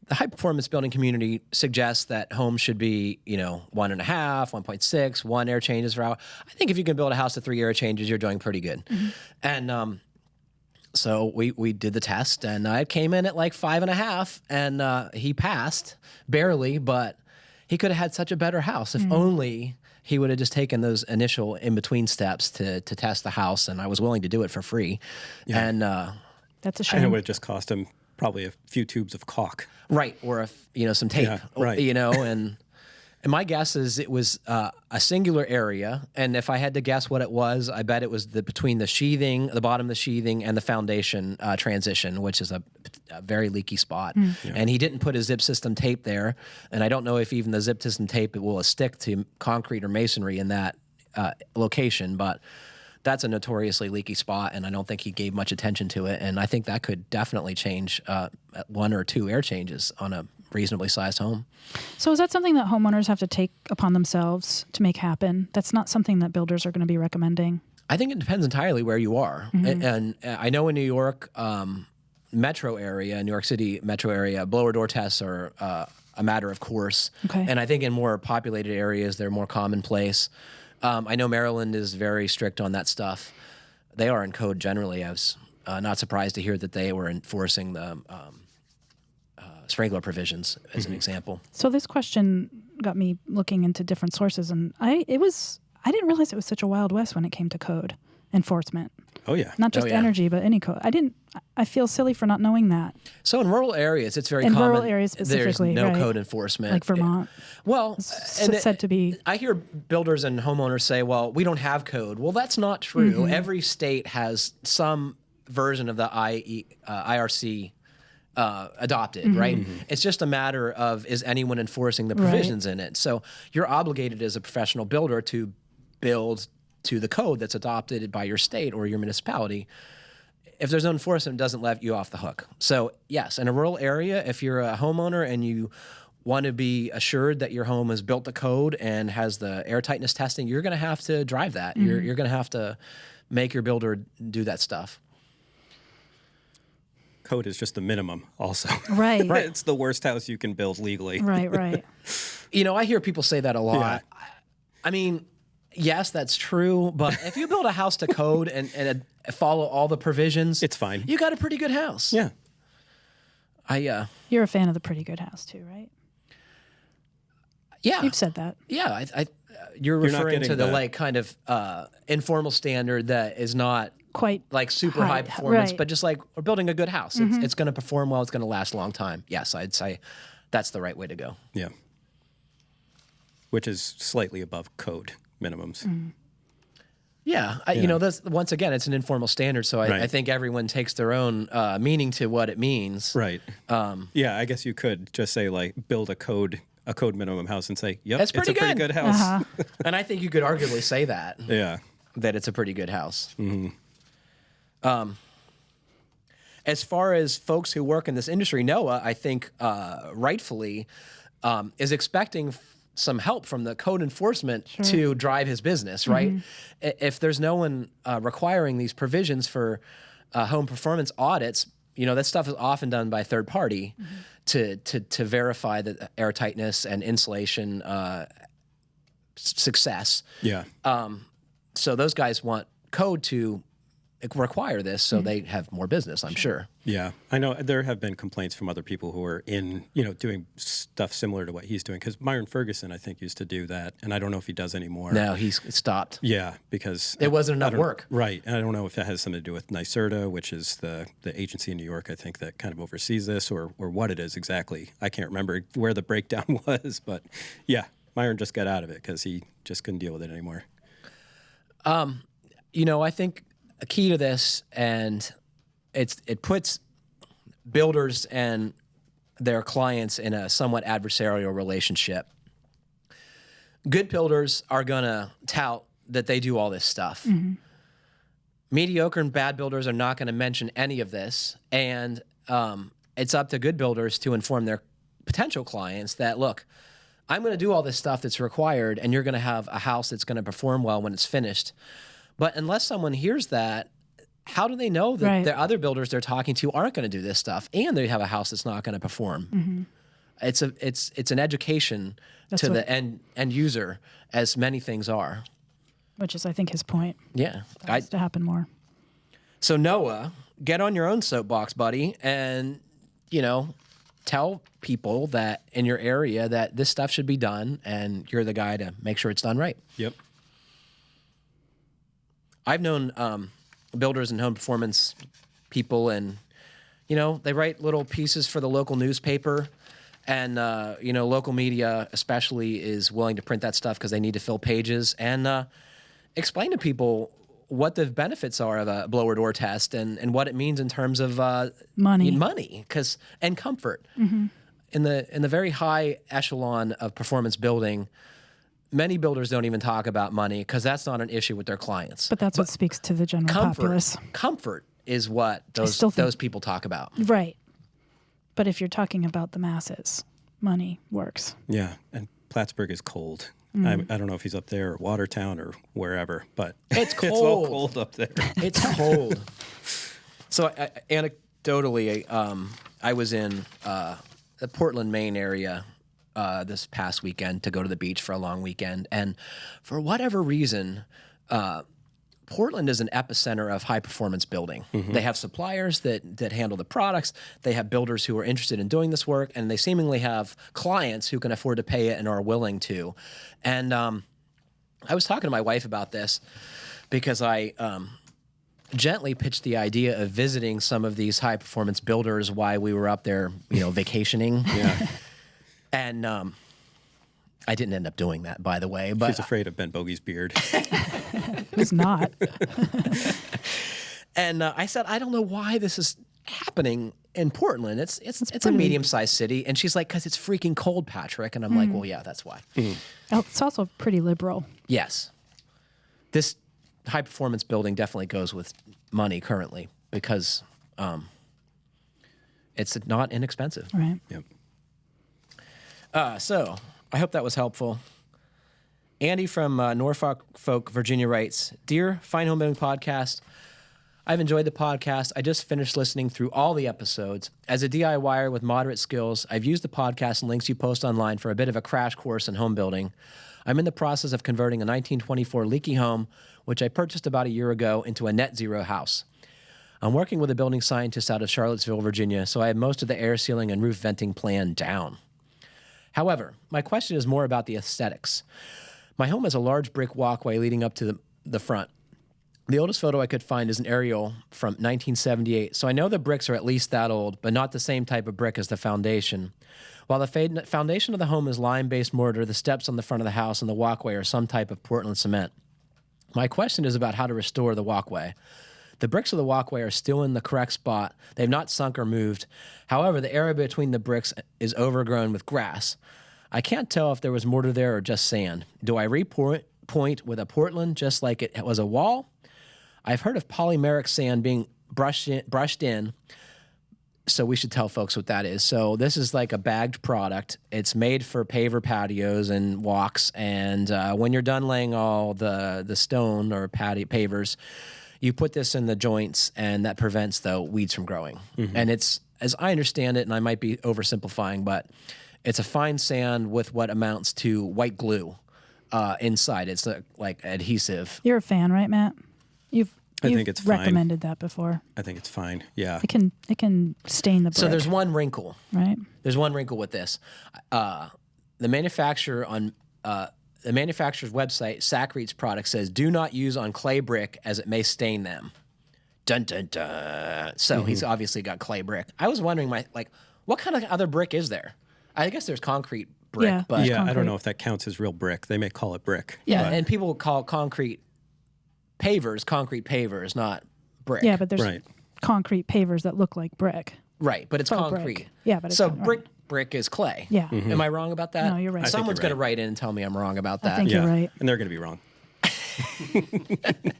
the high performance building community suggests that homes should be, 1.5, 1.6, 1 air changes per hour. I think if you can build a house to 3 air changes, you're doing pretty good. Mm-hmm. And so we did the test, and it came in at like 5.5, and he passed barely, but he could have had such a better house if only he would have just taken those initial in-between steps to test the house, and I was willing to do it for free. Yeah. And that's a shame. And it would have just cost him probably a few tubes of caulk. Right, or some tape. Yeah, right. And my guess is it was a singular area, and if I had to guess what it was, I bet it was between the sheathing, the bottom of the sheathing, and the foundation transition, which is a very leaky spot. Mm. Yeah. And he didn't put a zip system tape there, and I don't know if even the zip system tape will stick to concrete or masonry in that location, but that's a notoriously leaky spot, and I don't think he gave much attention to it. And I think that could definitely change 1 or 2 air changes on a reasonably sized home. So is that something that homeowners have to take upon themselves to make happen? That's not something that builders are going to be recommending? I think it depends entirely where you are. Mm-hmm. And I know in New York metro area, New York City metro area, blower door tests are a matter of course. Okay. And I think in more populated areas, they're more commonplace. I know Maryland is very strict on that stuff. They are in code generally. I was not surprised to hear that they were enforcing the sprinkler provisions as an example. So this question got me looking into different sources, and I didn't realize it was such a Wild West when it came to code enforcement. Oh yeah. Not just energy, but any code. I feel silly for not knowing that. So in rural areas, it's very common. In rural areas specifically, there's no right. code enforcement. Like Vermont. Said to be. I hear builders and homeowners say, well, we don't have code. Well, that's not true. Mm-hmm. Every state has some version of the IRC adopted, mm-hmm. right? Mm-hmm. It's just a matter of, is anyone enforcing the provisions in it? So you're obligated as a professional builder to build to the code that's adopted by your state or your municipality. If there's no enforcement, it doesn't let you off the hook. So yes, in a rural area, if you're a homeowner and you want to be assured that your home is built to code and has the airtightness testing, you're going to have to drive that. You're going to have to make your builder do that stuff. Code is just the minimum also. Right. Right. It's the worst house you can build legally. Right. I hear people say that a lot. Yeah. I mean, yes, that's true. But if you build a house to code and follow all the provisions, It's fine. You got a pretty good house. Yeah. You're a fan of the pretty good house too, right? Yeah. You've said that. Yeah. You're You're not referring to getting the the- like kind of informal standard that is not Quite like super high performance, right. but just like we're building a good house. It's going to perform well. It's going to last a long time. Yes, I'd say that's the right way to go. Yeah. Which is slightly above code minimums. Yeah, that's once again, it's an informal standard, so I think everyone takes their own meaning to what it means. Right. Yeah, I guess you could just say like build a code minimum house and say, yep, That's it's a pretty pretty good. good house. And I think you could arguably say that Yeah. that it's a pretty good house. As far as folks who work in this industry, Noah, I think rightfully is expecting some help from the code enforcement to drive his business, right? If there's no one requiring these provisions for home performance audits, that stuff is often done by third party to verify the airtightness and insulation success. Yeah. So those guys want code to require this so they have more business, I'm sure. Yeah, I know there have been complaints from other people who are in, doing stuff similar to what he's doing. Because Myron Ferguson, I think, used to do that, and I don't know if he does anymore. No, he's stopped. Yeah, because It wasn't enough work. Right, and I don't know if that has something to do with NYSERDA, which is the agency in New York, I think, that kind of oversees this, or what it is exactly. I can't remember where the breakdown was, but yeah, Myron just got out of it because he just couldn't deal with it anymore. I think a key to this, and it puts builders and their clients in a somewhat adversarial relationship. Good builders are going to tout that they do all this stuff. Mediocre and bad builders are not going to mention any of this, and it's up to good builders to inform their potential clients that, look, I'm going to do all this stuff that's required, and you're going to have a house that's going to perform well when it's finished. But unless someone hears that, how do they know that the other builders they're talking to aren't going to do this stuff, and they have a house that's not going to perform? It's an education to the end user, as many things are. Which is, I think, his point. Yeah, That has to happen more. So Noah, get on your own soapbox, buddy, and tell people that in your area that this stuff should be done, and you're the guy to make sure it's done right. Yep. I've known builders and home performance people, and they write little pieces for the local newspaper, and local media especially is willing to print that stuff because they need to fill pages, and explain to people what the benefits are of a blower door test and what it means in terms of money and comfort. In the very high echelon of performance building, many builders don't even talk about money because that's not an issue with their clients. But that's what speaks to the general populace. Comfort is what those people talk about. Right. But if you're talking about the masses, money works. Yeah, and Plattsburgh is cold. I don't know if he's up there or Watertown or wherever, but It's cold. It's all cold up there. It's cold. So anecdotally, I was in the Portland, Maine area this past weekend to go to the beach for a long weekend. And for whatever reason, Portland is an epicenter of high-performance building. They have suppliers that handle the products. They have builders who are interested in doing this work, and they seemingly have clients who can afford to pay it and are willing to. And I was talking to my wife about this because I gently pitched the idea of visiting some of these high-performance builders while we were up there, vacationing. Yeah. And I didn't end up doing that, by the way. But She's afraid of Ben Bogey's beard. Who's not? And I said, I don't know why this is happening in Portland. It's a medium-sized city. And she's like, because it's freaking cold, Patrick. And I'm like, well, yeah, that's why. Oh, it's also pretty liberal. Yes. This high performance building definitely goes with money currently because it's not inexpensive. Right. Yep. So I hope that was helpful. Andy from Norfolk, Virginia writes, Dear Fine Homebuilding Podcast, I've enjoyed the podcast. I just finished listening through all the episodes. As a DIYer with moderate skills, I've used the podcast and links you post online for a bit of a crash course in home building. I'm in the process of converting a 1924 leaky home, which I purchased about a year ago, into a net zero house. I'm working with a building scientist out of Charlottesville, Virginia, so I have most of the air sealing and roof venting plan down. However, my question is more about the aesthetics. My home has a large brick walkway leading up to the front. The oldest photo I could find is an aerial from 1978, so I know the bricks are at least that old, but not the same type of brick as the foundation. While the foundation of the home is lime-based mortar, the steps on the front of the house and the walkway are some type of Portland cement. My question is about how to restore the walkway. The bricks of the walkway are still in the correct spot. They've not sunk or moved. However, the area between the bricks is overgrown with grass. I can't tell if there was mortar there or just sand. Do I point with a Portland just like it was a wall? I've heard of polymeric sand being brushed in, so we should tell folks what that is. So this is like a bagged product. It's made for paver patios and walks, and when you're done laying all the stone or pavers, you put this in the joints, and that prevents the weeds from growing. Mm-hmm. And it's, as I understand it, and I might be oversimplifying, but it's a fine sand with what amounts to white glue inside. It's like adhesive. You're a fan, right, Matt? You've think it's fine. recommended that before. I think it's fine. Yeah. It can stain the brick. So there's one wrinkle. Right. There's one wrinkle with this. The manufacturer's website, Sacrete's product, says do not use on clay brick as it may stain them. Dun dun dun. So he's obviously got clay brick. I was wondering, what kind of other brick is there? I guess there's concrete brick, Yeah. but Yeah, I concrete. don't know if that counts as real brick. They may call it brick. yeah, but- and people will call concrete pavers, not brick. Yeah, but there's Right. concrete pavers that look like brick. right, but it's Faux concrete. brick. Yeah, but it's so concrete. brick is clay. Yeah. Am I wrong about that? No, you're right. I think Someone's you're going to right. write in and tell me I'm wrong about that. I think Yeah. you're right. And they're going to be wrong.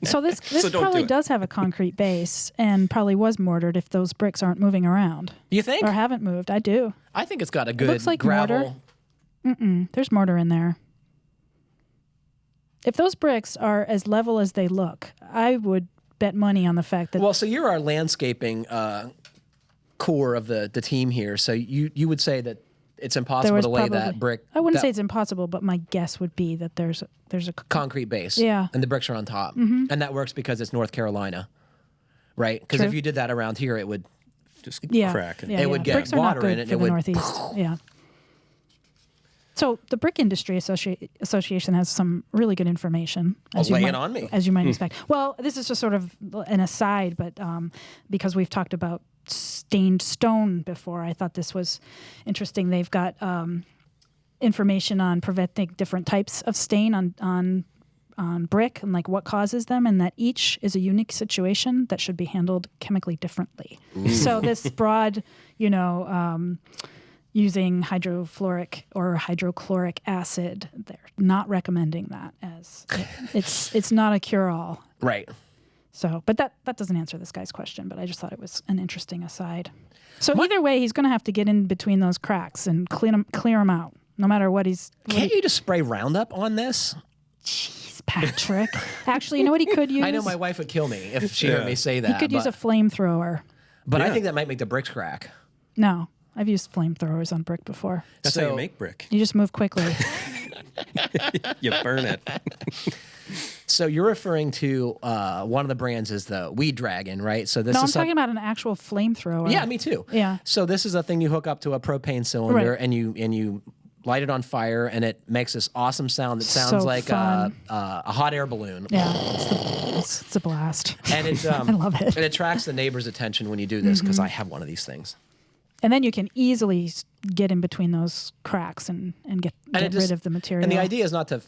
So this don't probably do it. does have a concrete base and probably was mortared if those bricks aren't moving around You think? or haven't moved. I do. I think it's got a good looks like gravel. mortar. There's mortar in there. If those bricks are as level as they look, I would bet money on the fact that Well, so you're our landscaping core of the team here. So you would say that it's there impossible was to lay probably, that brick. I wouldn't that say it's impossible, but my guess would be that there's a concrete base. Yeah. And the bricks are on top. And that works because it's North Carolina, right? Because if True. you did that around here, it would. Just yeah, crack. And yeah, It would get bricks are not water good in it, for it the would- Northeast. Yeah. So the Brick Industry Association has some really good information. Lay it on me. As you might expect. Well, this is just sort of an aside, but because we've talked about stained stone before, I thought this was interesting. They've got information on preventing different types of stain on brick and like what causes them, and that each is a unique situation that should be handled chemically differently. So this broad, using hydrofluoric or hydrochloric acid, they're not recommending that as it's not a cure-all. Right. So, but that doesn't answer this guy's question, but I just thought it was an interesting aside. So either way, he's going to have to get in between those cracks and clear them out, no matter what he's... Can't you just spray Roundup on this? Jeez, Patrick. Actually, you know what he could use? I know my wife would kill me if she heard me say that. He could use a but, flamethrower. but I Yeah. think that might make the bricks crack. No, I've used flamethrowers on brick before. That's how So- you make brick. You just move quickly. You burn it. So you're referring to one of the brands is the Weed Dragon, right? So this No, I'm is talking about an actual flamethrower. Yeah, me too. Yeah. So this is a thing you hook up to a propane cylinder Right. and you light it on fire and it makes this awesome sound that sounds So like fun. a hot air balloon. Yeah, it's a blast. And it I love it. it attracts the neighbor's attention when you do this because I have one of these things. And then you can easily get in between those cracks and get it rid of the material. And the idea is not to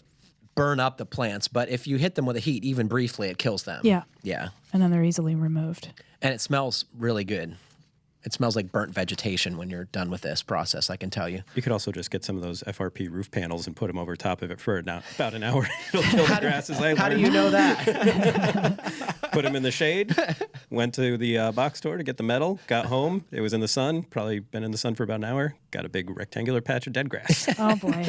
burn up the plants, but if you hit them with a heat, even briefly, it kills them. Yeah. Yeah. And then they're easily removed. And it smells really good. It smells like burnt vegetation when you're done with this process, I can tell you. You could also just get some of those FRP roof panels and put them over top of it for about an hour. It'll kill the grasses. How do you know that? Put them in the shade. Went to the box store to get the metal. Got home. It was in the sun. Probably been in the sun for about an hour. Got a big rectangular patch of dead grass. Oh boy.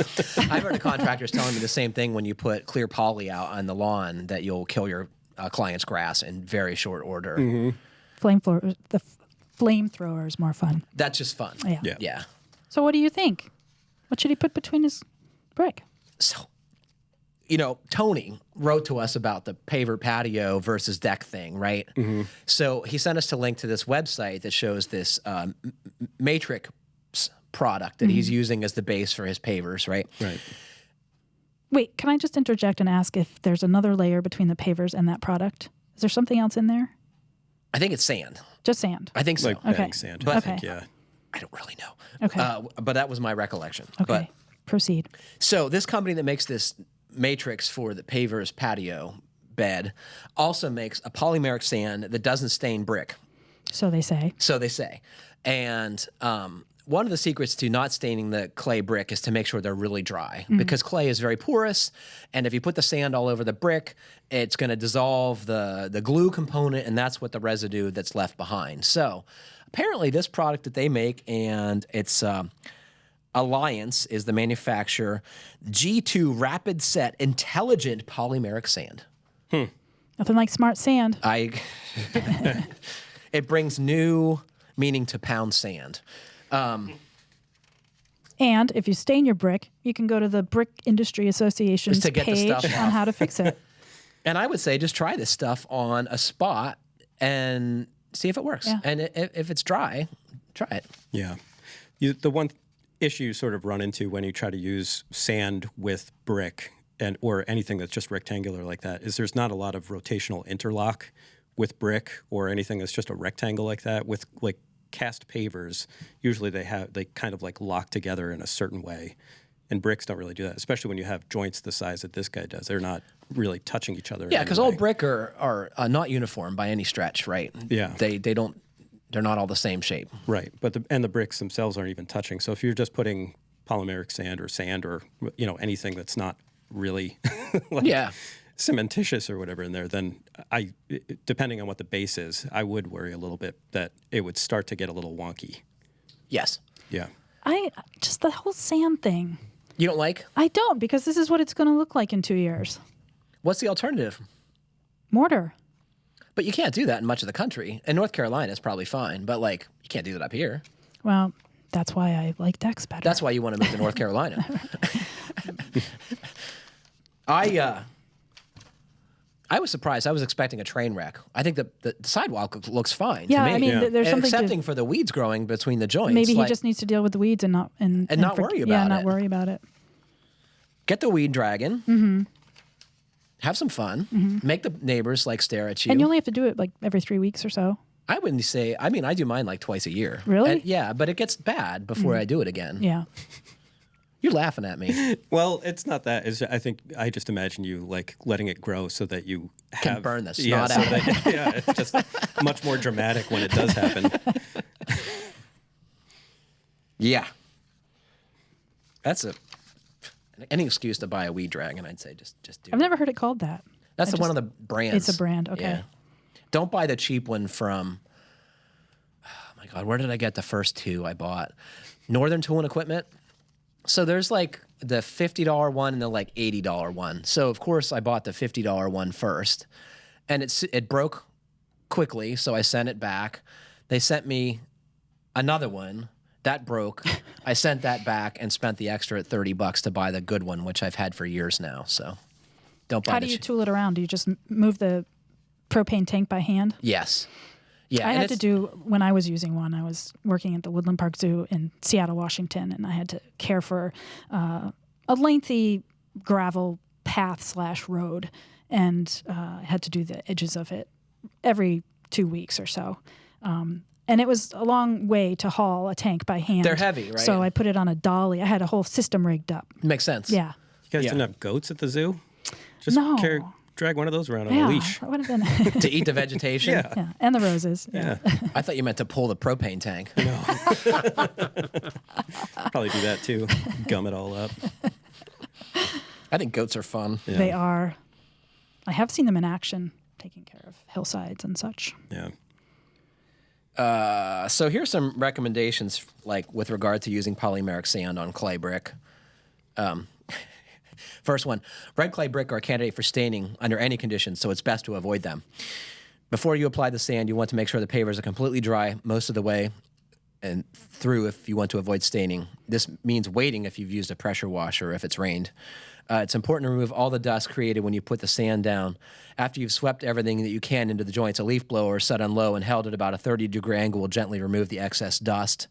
I've heard of contractors telling me the same thing when you put clear poly out on the lawn that you'll kill your client's grass in very short order. The flamethrower is more fun. That's just fun. Yeah. So what do you think? What should he put between his brick? So, Tony wrote to us about the paver patio versus deck thing, right? So he sent us a link to this website that shows this matrix product that he's using as the base for his pavers, right? Right. Wait, can I just interject and ask if there's another layer between the pavers and that product? Is there something else in there? I think it's sand. Just sand. I think so. Like bedding sand. But- I think, yeah. I don't really know. Okay. But that was my recollection. Okay. But Proceed. so this company that makes this matrix for the pavers patio bed also makes a polymeric sand that doesn't stain brick. So they say. So they say. And one of the secrets to not staining the clay brick is to make sure they're really dry because clay is very porous. And if you put the sand all over the brick, it's going to dissolve the glue component, and that's what the residue that's left behind. So apparently this product that they make, and it's Alliance is the manufacturer, G2 Rapid Set Intelligent Polymeric Sand. Nothing like smart sand. It brings new meaning to pound sand. And if you stain your brick, you can go to the Brick Industry Association's Just to get the page stuff on off. how to fix it. And I would say just try this stuff on a spot and see if it works. Yeah. And if it's dry, try it. Yeah. The one issue you sort of run into when you try to use sand with brick or anything that's just rectangular like that is there's not a lot of rotational interlock with brick or anything that's just a rectangle like that. With like cast pavers, usually they kind of like lock together in a certain way. And bricks don't really do that, especially when you have joints the size that this guy does. They're not really touching each other. Yeah, because old brick are not uniform by any stretch, right? Yeah. They're not all the same shape. Right, but the bricks themselves aren't even touching. So if you're just putting polymeric sand or anything that's not really like cementitious or whatever in there, then depending on what the base is, I would worry a little bit that it would start to get a little wonky. Yes. Yeah. Just the whole sand thing. You don't like? I don't, because this is what it's going to look like in 2 years. What's the alternative? Mortar. But you can't do that in much of the country. In North Carolina, it's probably fine. But, you can't do that up here. Well, that's why I like decks better. That's why you want to move to North Carolina. I was surprised. I was expecting a train wreck. I think the sidewalk looks fine Yeah, to me. I mean, there's something excepting for the weeds growing between the joints. Maybe he just needs to deal with the weeds and not worry about Yeah, it. not worry about it. Get the weed dragon. Mm-hmm. Have some fun. Mm-hmm. Make the neighbors stare at you. And you only have to do it every 3 weeks or so. I wouldn't say. I mean, I do mine twice a year. Really? And, yeah, but it gets bad before I do it again. Yeah. You're laughing at me. Well, it's not that. I think I just imagine you letting it grow so that you Can burn the snot out. It's just much more dramatic when it does happen. Yeah. That's any excuse to buy a weed dragon. I'd say just do. I've never heard it called that. That's one of the brands. It's a brand. Okay. Yeah. Don't buy the cheap one from. Oh my God, where did I get the first two I bought? Northern Tool and Equipment. So there's the $50 one and the $80 one. So of course I bought the $50 one first, and it broke quickly. So I sent it back. They sent me another one that broke. I sent that back and spent the extra at $30 to buy the good one, which I've had for years now. So don't buy. How do you tool it around? Do you just move the propane tank by hand? Yes. Yeah, I had to do, when I was using one, I was working at the Woodland Park Zoo in Seattle, Washington, and I had to care for a lengthy gravel path / road, and I had to do the edges of it every 2 weeks or so. And it was a long way to haul a tank by hand. They're heavy, right? So I put it on a dolly. I had a whole system rigged up. Makes sense. Yeah. You guys Yeah. didn't have goats at the zoo? Just No. drag one of those around on Yeah, a leash. that would have been. To eat the vegetation? Yeah. Yeah, and the roses. Yeah. I thought you meant to pull the propane tank. Probably do that too. Gum it all up. I think goats are fun. Yeah. They are. I have seen them in action, taking care of hillsides and such. Yeah. So here's some recommendations, like with regard to using polymeric sand on clay brick. First one, red clay brick are a candidate for staining under any conditions, so it's best to avoid them. Before you apply the sand, you want to make sure the pavers are completely dry most of the way and through if you want to avoid staining. This means waiting if you've used a pressure washer or if it's rained. It's important to remove all the dust created when you put the sand down. After you've swept everything that you can into the joints, a leaf blower set on low and held at about a 30-degree angle will gently remove the excess dust.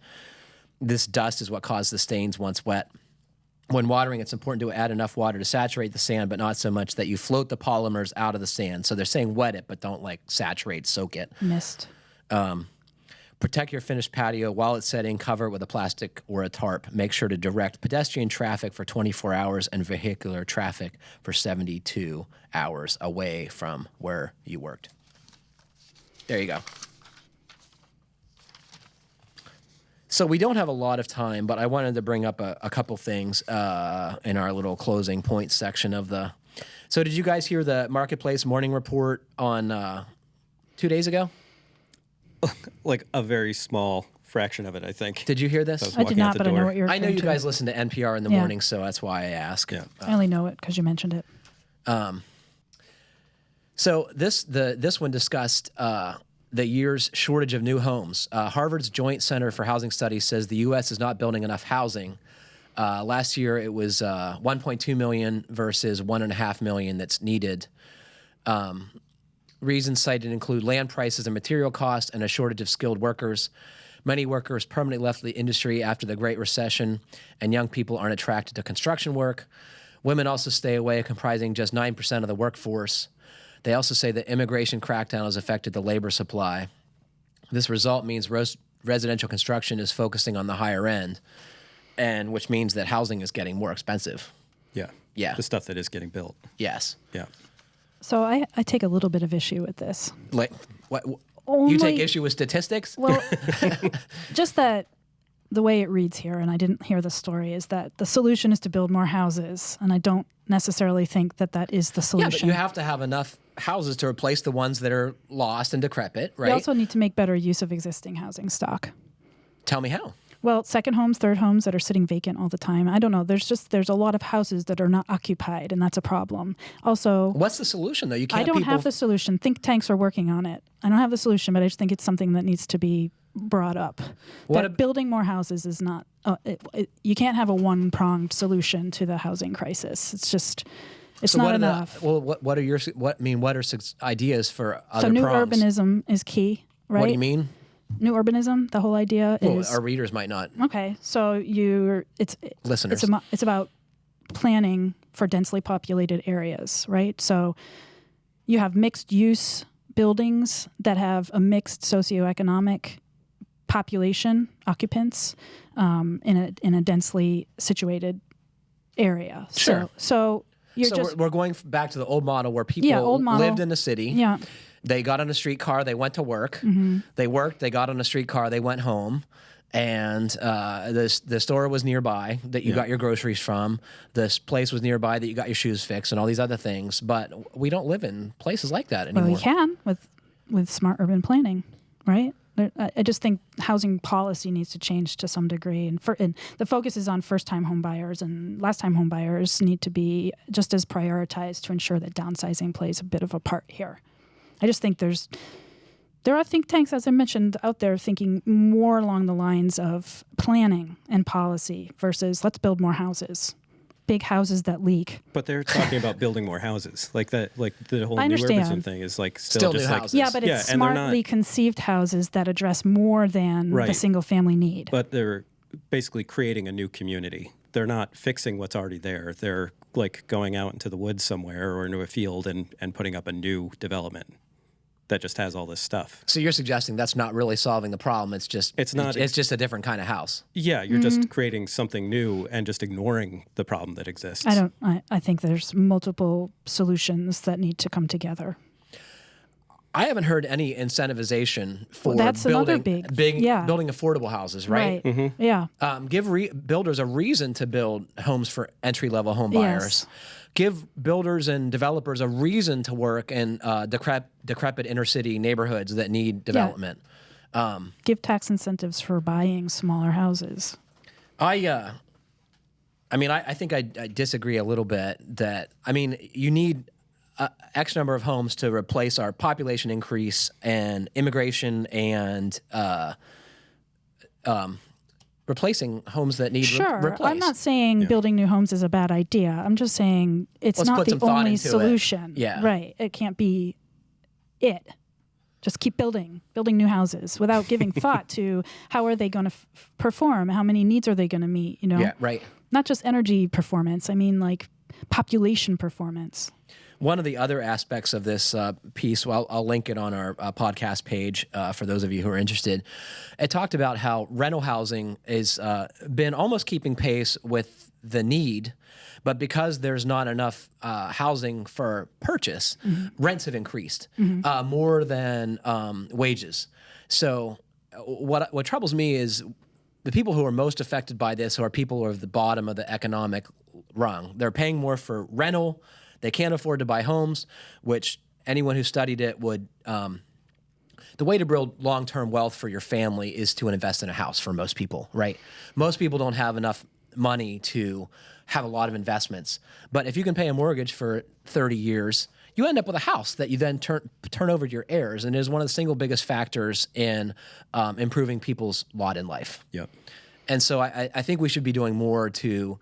This dust is what caused the stains once wet. When watering, it's important to add enough water to saturate the sand, but not so much that you float the polymers out of the sand. So they're saying wet it, but don't like saturate, soak it. Mist. Protect your finished patio while it's setting. Cover it with a plastic or a tarp. Make sure to direct pedestrian traffic for 24 hours and vehicular traffic for 72 hours away from where you worked. There you go. So we don't have a lot of time, but I wanted to bring up a couple things in our little closing points section of the... So did you guys hear the Marketplace morning report on 2 days ago? Like a very small fraction of it, I think. Did you hear this? was I did walking out not, the but I know door. what you're I know referring you to. guys listen to NPR in the Yeah. morning, so that's why I ask. Yeah. I only know it because you mentioned it. So this one discussed the year's shortage of new homes. Harvard's Joint Center for Housing Studies says the U.S. is not building enough housing. Last year it was 1.2 million versus 1.5 million that's needed. Reasons cited include land prices and material costs and a shortage of skilled workers. Many workers permanently left the industry after the Great Recession, and young people aren't attracted to construction work. Women also stay away, comprising just 9% of the workforce. They also say that immigration crackdown has affected the labor supply. This result means residential construction is focusing on the higher end, and which means that housing is getting more expensive. Yeah. Yeah. The stuff that is getting built. Yes. Yeah. So I take a little bit of issue with this. Like, what? Only- You take issue with statistics? Well, just that the way it reads here, and I didn't hear the story, is that the solution is to build more houses, and I don't necessarily think that that is the Yeah, solution. but you have to have enough houses to replace the ones that are lost and decrepit, right? You also need to make better use of existing housing stock. Tell me how. Well, second homes, third homes that are sitting vacant all the time. I don't know. There's a lot of houses that are not occupied, and that's a problem. Also, What's the solution, though? You can't. I don't people... have the solution. Think tanks are working on it. I don't have the solution, but I just think it's something that needs to be brought up. What That ab- building more houses is not. You can't have a one-pronged solution to the housing crisis. It's just. It's So not what are enough. what are your what are ideas for other So new prongs? urbanism is key, right? What do you mean? New urbanism. The whole idea Well, is our readers might not. okay. So Listeners. It's about planning for densely populated areas, right? So you have mixed use buildings that have a mixed socioeconomic population, occupants, in a densely situated area. Sure. So you're So just we're going back to the old model where people old model. lived in the city. yeah. They got on a streetcar. They went to work. Mm-hmm. They worked. They got on a streetcar. They went home. And the store was nearby that you got your groceries from. This place was nearby that you got your shoes fixed and all these other things. But we don't live in places like that anymore. Well, you can with smart urban planning, right? I just think housing policy needs to change to some degree, and the focus is on first-time home buyers, and last-time home buyers need to be just as prioritized to ensure that downsizing plays a bit of a part here. I just think there are think tanks, as I mentioned, out there thinking more along the lines of planning and policy versus let's build more houses, big houses that leak. But they're talking about building more houses. Like that, like the whole I new understand. urbanism thing is like Still still new just like houses. Yeah, but it's and they're smartly not, conceived houses that address more than the Right. single family need. but they're basically creating a new community. They're not fixing what's already there. They're like going out into the woods somewhere or into a field and putting up a new development. that just has all this stuff. So you're suggesting that's not really solving the problem. It's just It's just a different kind of house. Yeah, you're just creating something new and just ignoring the problem that exists. I think there's multiple solutions that need to come together. I haven't heard any incentivization for That's another building affordable houses, right? Yeah. Give builders a reason to build homes for entry-level home buyers. Yes. Give builders and developers a reason to work in decrepit inner-city neighborhoods that need development. Give tax incentives for buying smaller houses. I think I disagree a little bit that, you need X number of homes to replace our population increase and immigration and replacing homes that need replaced. I'm not saying building new homes is a bad idea. I'm just saying it's not the only solution. Yeah. Right. It can't be it. Just keep building new houses without giving thought to how are they going to perform? How many needs are they going to meet? Yeah, right. Not just energy performance. I mean, like population performance. One of the other aspects of this piece, well, I'll link it on our podcast page for those of you who are interested. It talked about how rental housing has been almost keeping pace with the need, but because there's not enough housing for purchase, rents have increased more than wages. So what troubles me is the people who are most affected by this are people who are at the bottom of the economic rung. They're paying more for rental. They can't afford to buy homes, which anyone who studied it would. The way to build long-term wealth for your family is to invest in a house for most people, right? Most people don't have enough money to have a lot of investments. But if you can pay a mortgage for 30 years, you end up with a house that you then turn over to your heirs, and it is one of the single biggest factors in improving people's lot in life. Yep. And so I think we should be doing more to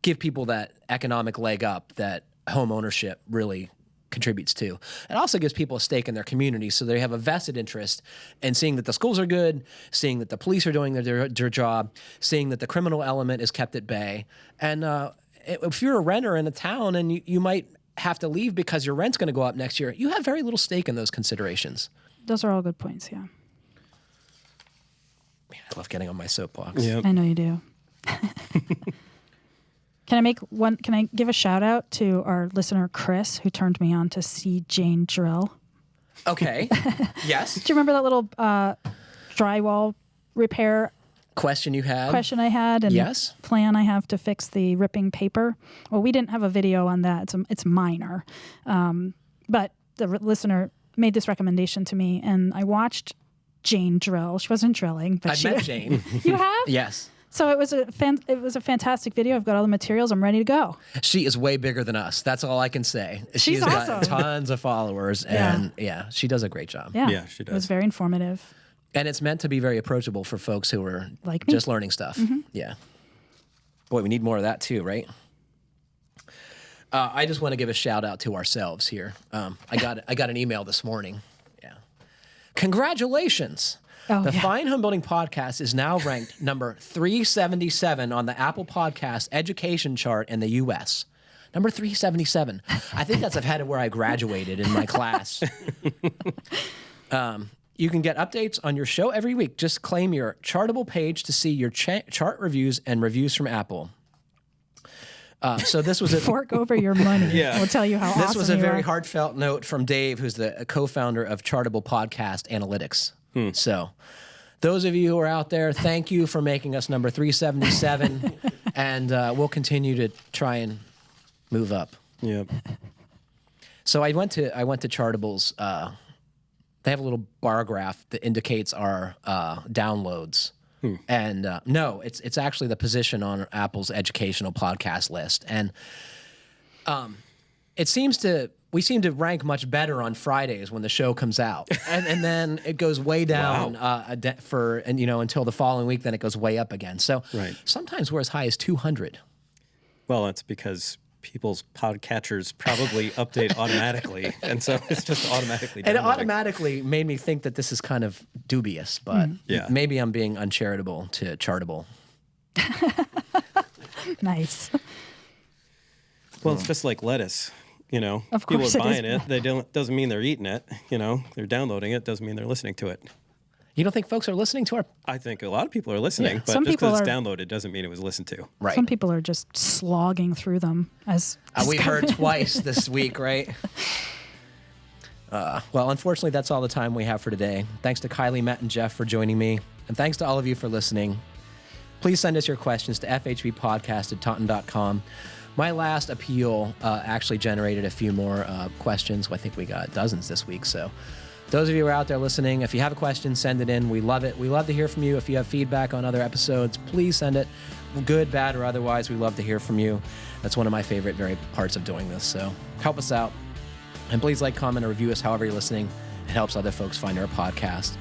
give people that economic leg up that home ownership really contributes to. It also gives people a stake in their community, so they have a vested interest in seeing that the schools are good, seeing that the police are doing their job, seeing that the criminal element is kept at bay. And if you're a renter in a town and you might have to leave because your rent's going to go up next year, you have very little stake in those considerations. Those are all good points, yeah. Man, I love getting on my soapbox. Yep. I know you do. Can I give a shout out to our listener, Chris, who turned me on to see Jane Drill? Okay. Yes. Do you remember that little drywall repair question I had and yes. plan I have to fix the ripping paper? Well, we didn't have a video on that. It's minor. But the listener made this recommendation to me, and I watched Jane drill. She wasn't drilling, but I've met Jane. You have? Yes. So it was a fantastic video. I've got all the materials. I'm ready to go. She is way bigger than us. That's all I can say. She's She's got awesome. tons of followers, and she does a great job. Yeah, she It was does. very informative. And it's meant to be very approachable for folks who are Like me. just learning stuff. Yeah. Boy, we need more of that too, right? I just want to give a shout out to ourselves here. I got an email this morning. Yeah. Congratulations. The Fine Homebuilding podcast is now ranked number 377 on the Apple Podcast education chart in the U.S. Number 377. I think that's ahead of where I graduated in my class. You can get updates on your show every week. Just claim your Chartable page to see your chart reviews and reviews from Apple. So this was a Fork over your money. Yeah. We'll tell you how this awesome was a you very are. heartfelt note from Dave, who's the co-founder of Chartable Podcast Analytics. So those of you who are out there, thank you for making us number 377, and we'll continue to try and move up. Yep. So I went to Chartable's. They have a little bar graph that indicates our downloads. And no, it's actually the position on Apple's educational podcast list. And we seem to rank much better on Fridays when the show comes out. And then it goes way down until the following week, then it goes way up again. So sometimes we're as high as 200. Well, that's because people's podcatchers probably update automatically, and so it's just automatically And it downloading. automatically made me think that this is kind of dubious, but Yeah. maybe I'm being uncharitable to Chartable. Nice. Well, it's just like lettuce. You know, Of people course are it is. buying it. They don't. Doesn't mean they're eating it. You know, they're downloading it. Doesn't mean they're listening to it. You don't think folks are listening to our? I think a lot of people are listening, Yeah. but Some just people because it's are- downloaded doesn't mean it was listened to. Right. Some people are just slogging through them as We heard twice this week, right? Well, unfortunately, that's all the time we have for today. Thanks to Kylie, Matt, and Jeff for joining me. And thanks to all of you for listening. Please send us your questions to fhbpodcast@taunton.com. My last appeal actually generated a few more questions. I think we got dozens this week. So those of you who are out there listening, if you have a question, send it in. We love it. We love to hear from you. If you have feedback on other episodes, please send it. Good, bad, or otherwise, we love to hear from you. That's one of my favorite parts of doing this. So help us out. And please like, comment, or review us however you're listening. It helps other folks find our podcast.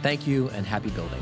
Thank you, and happy building.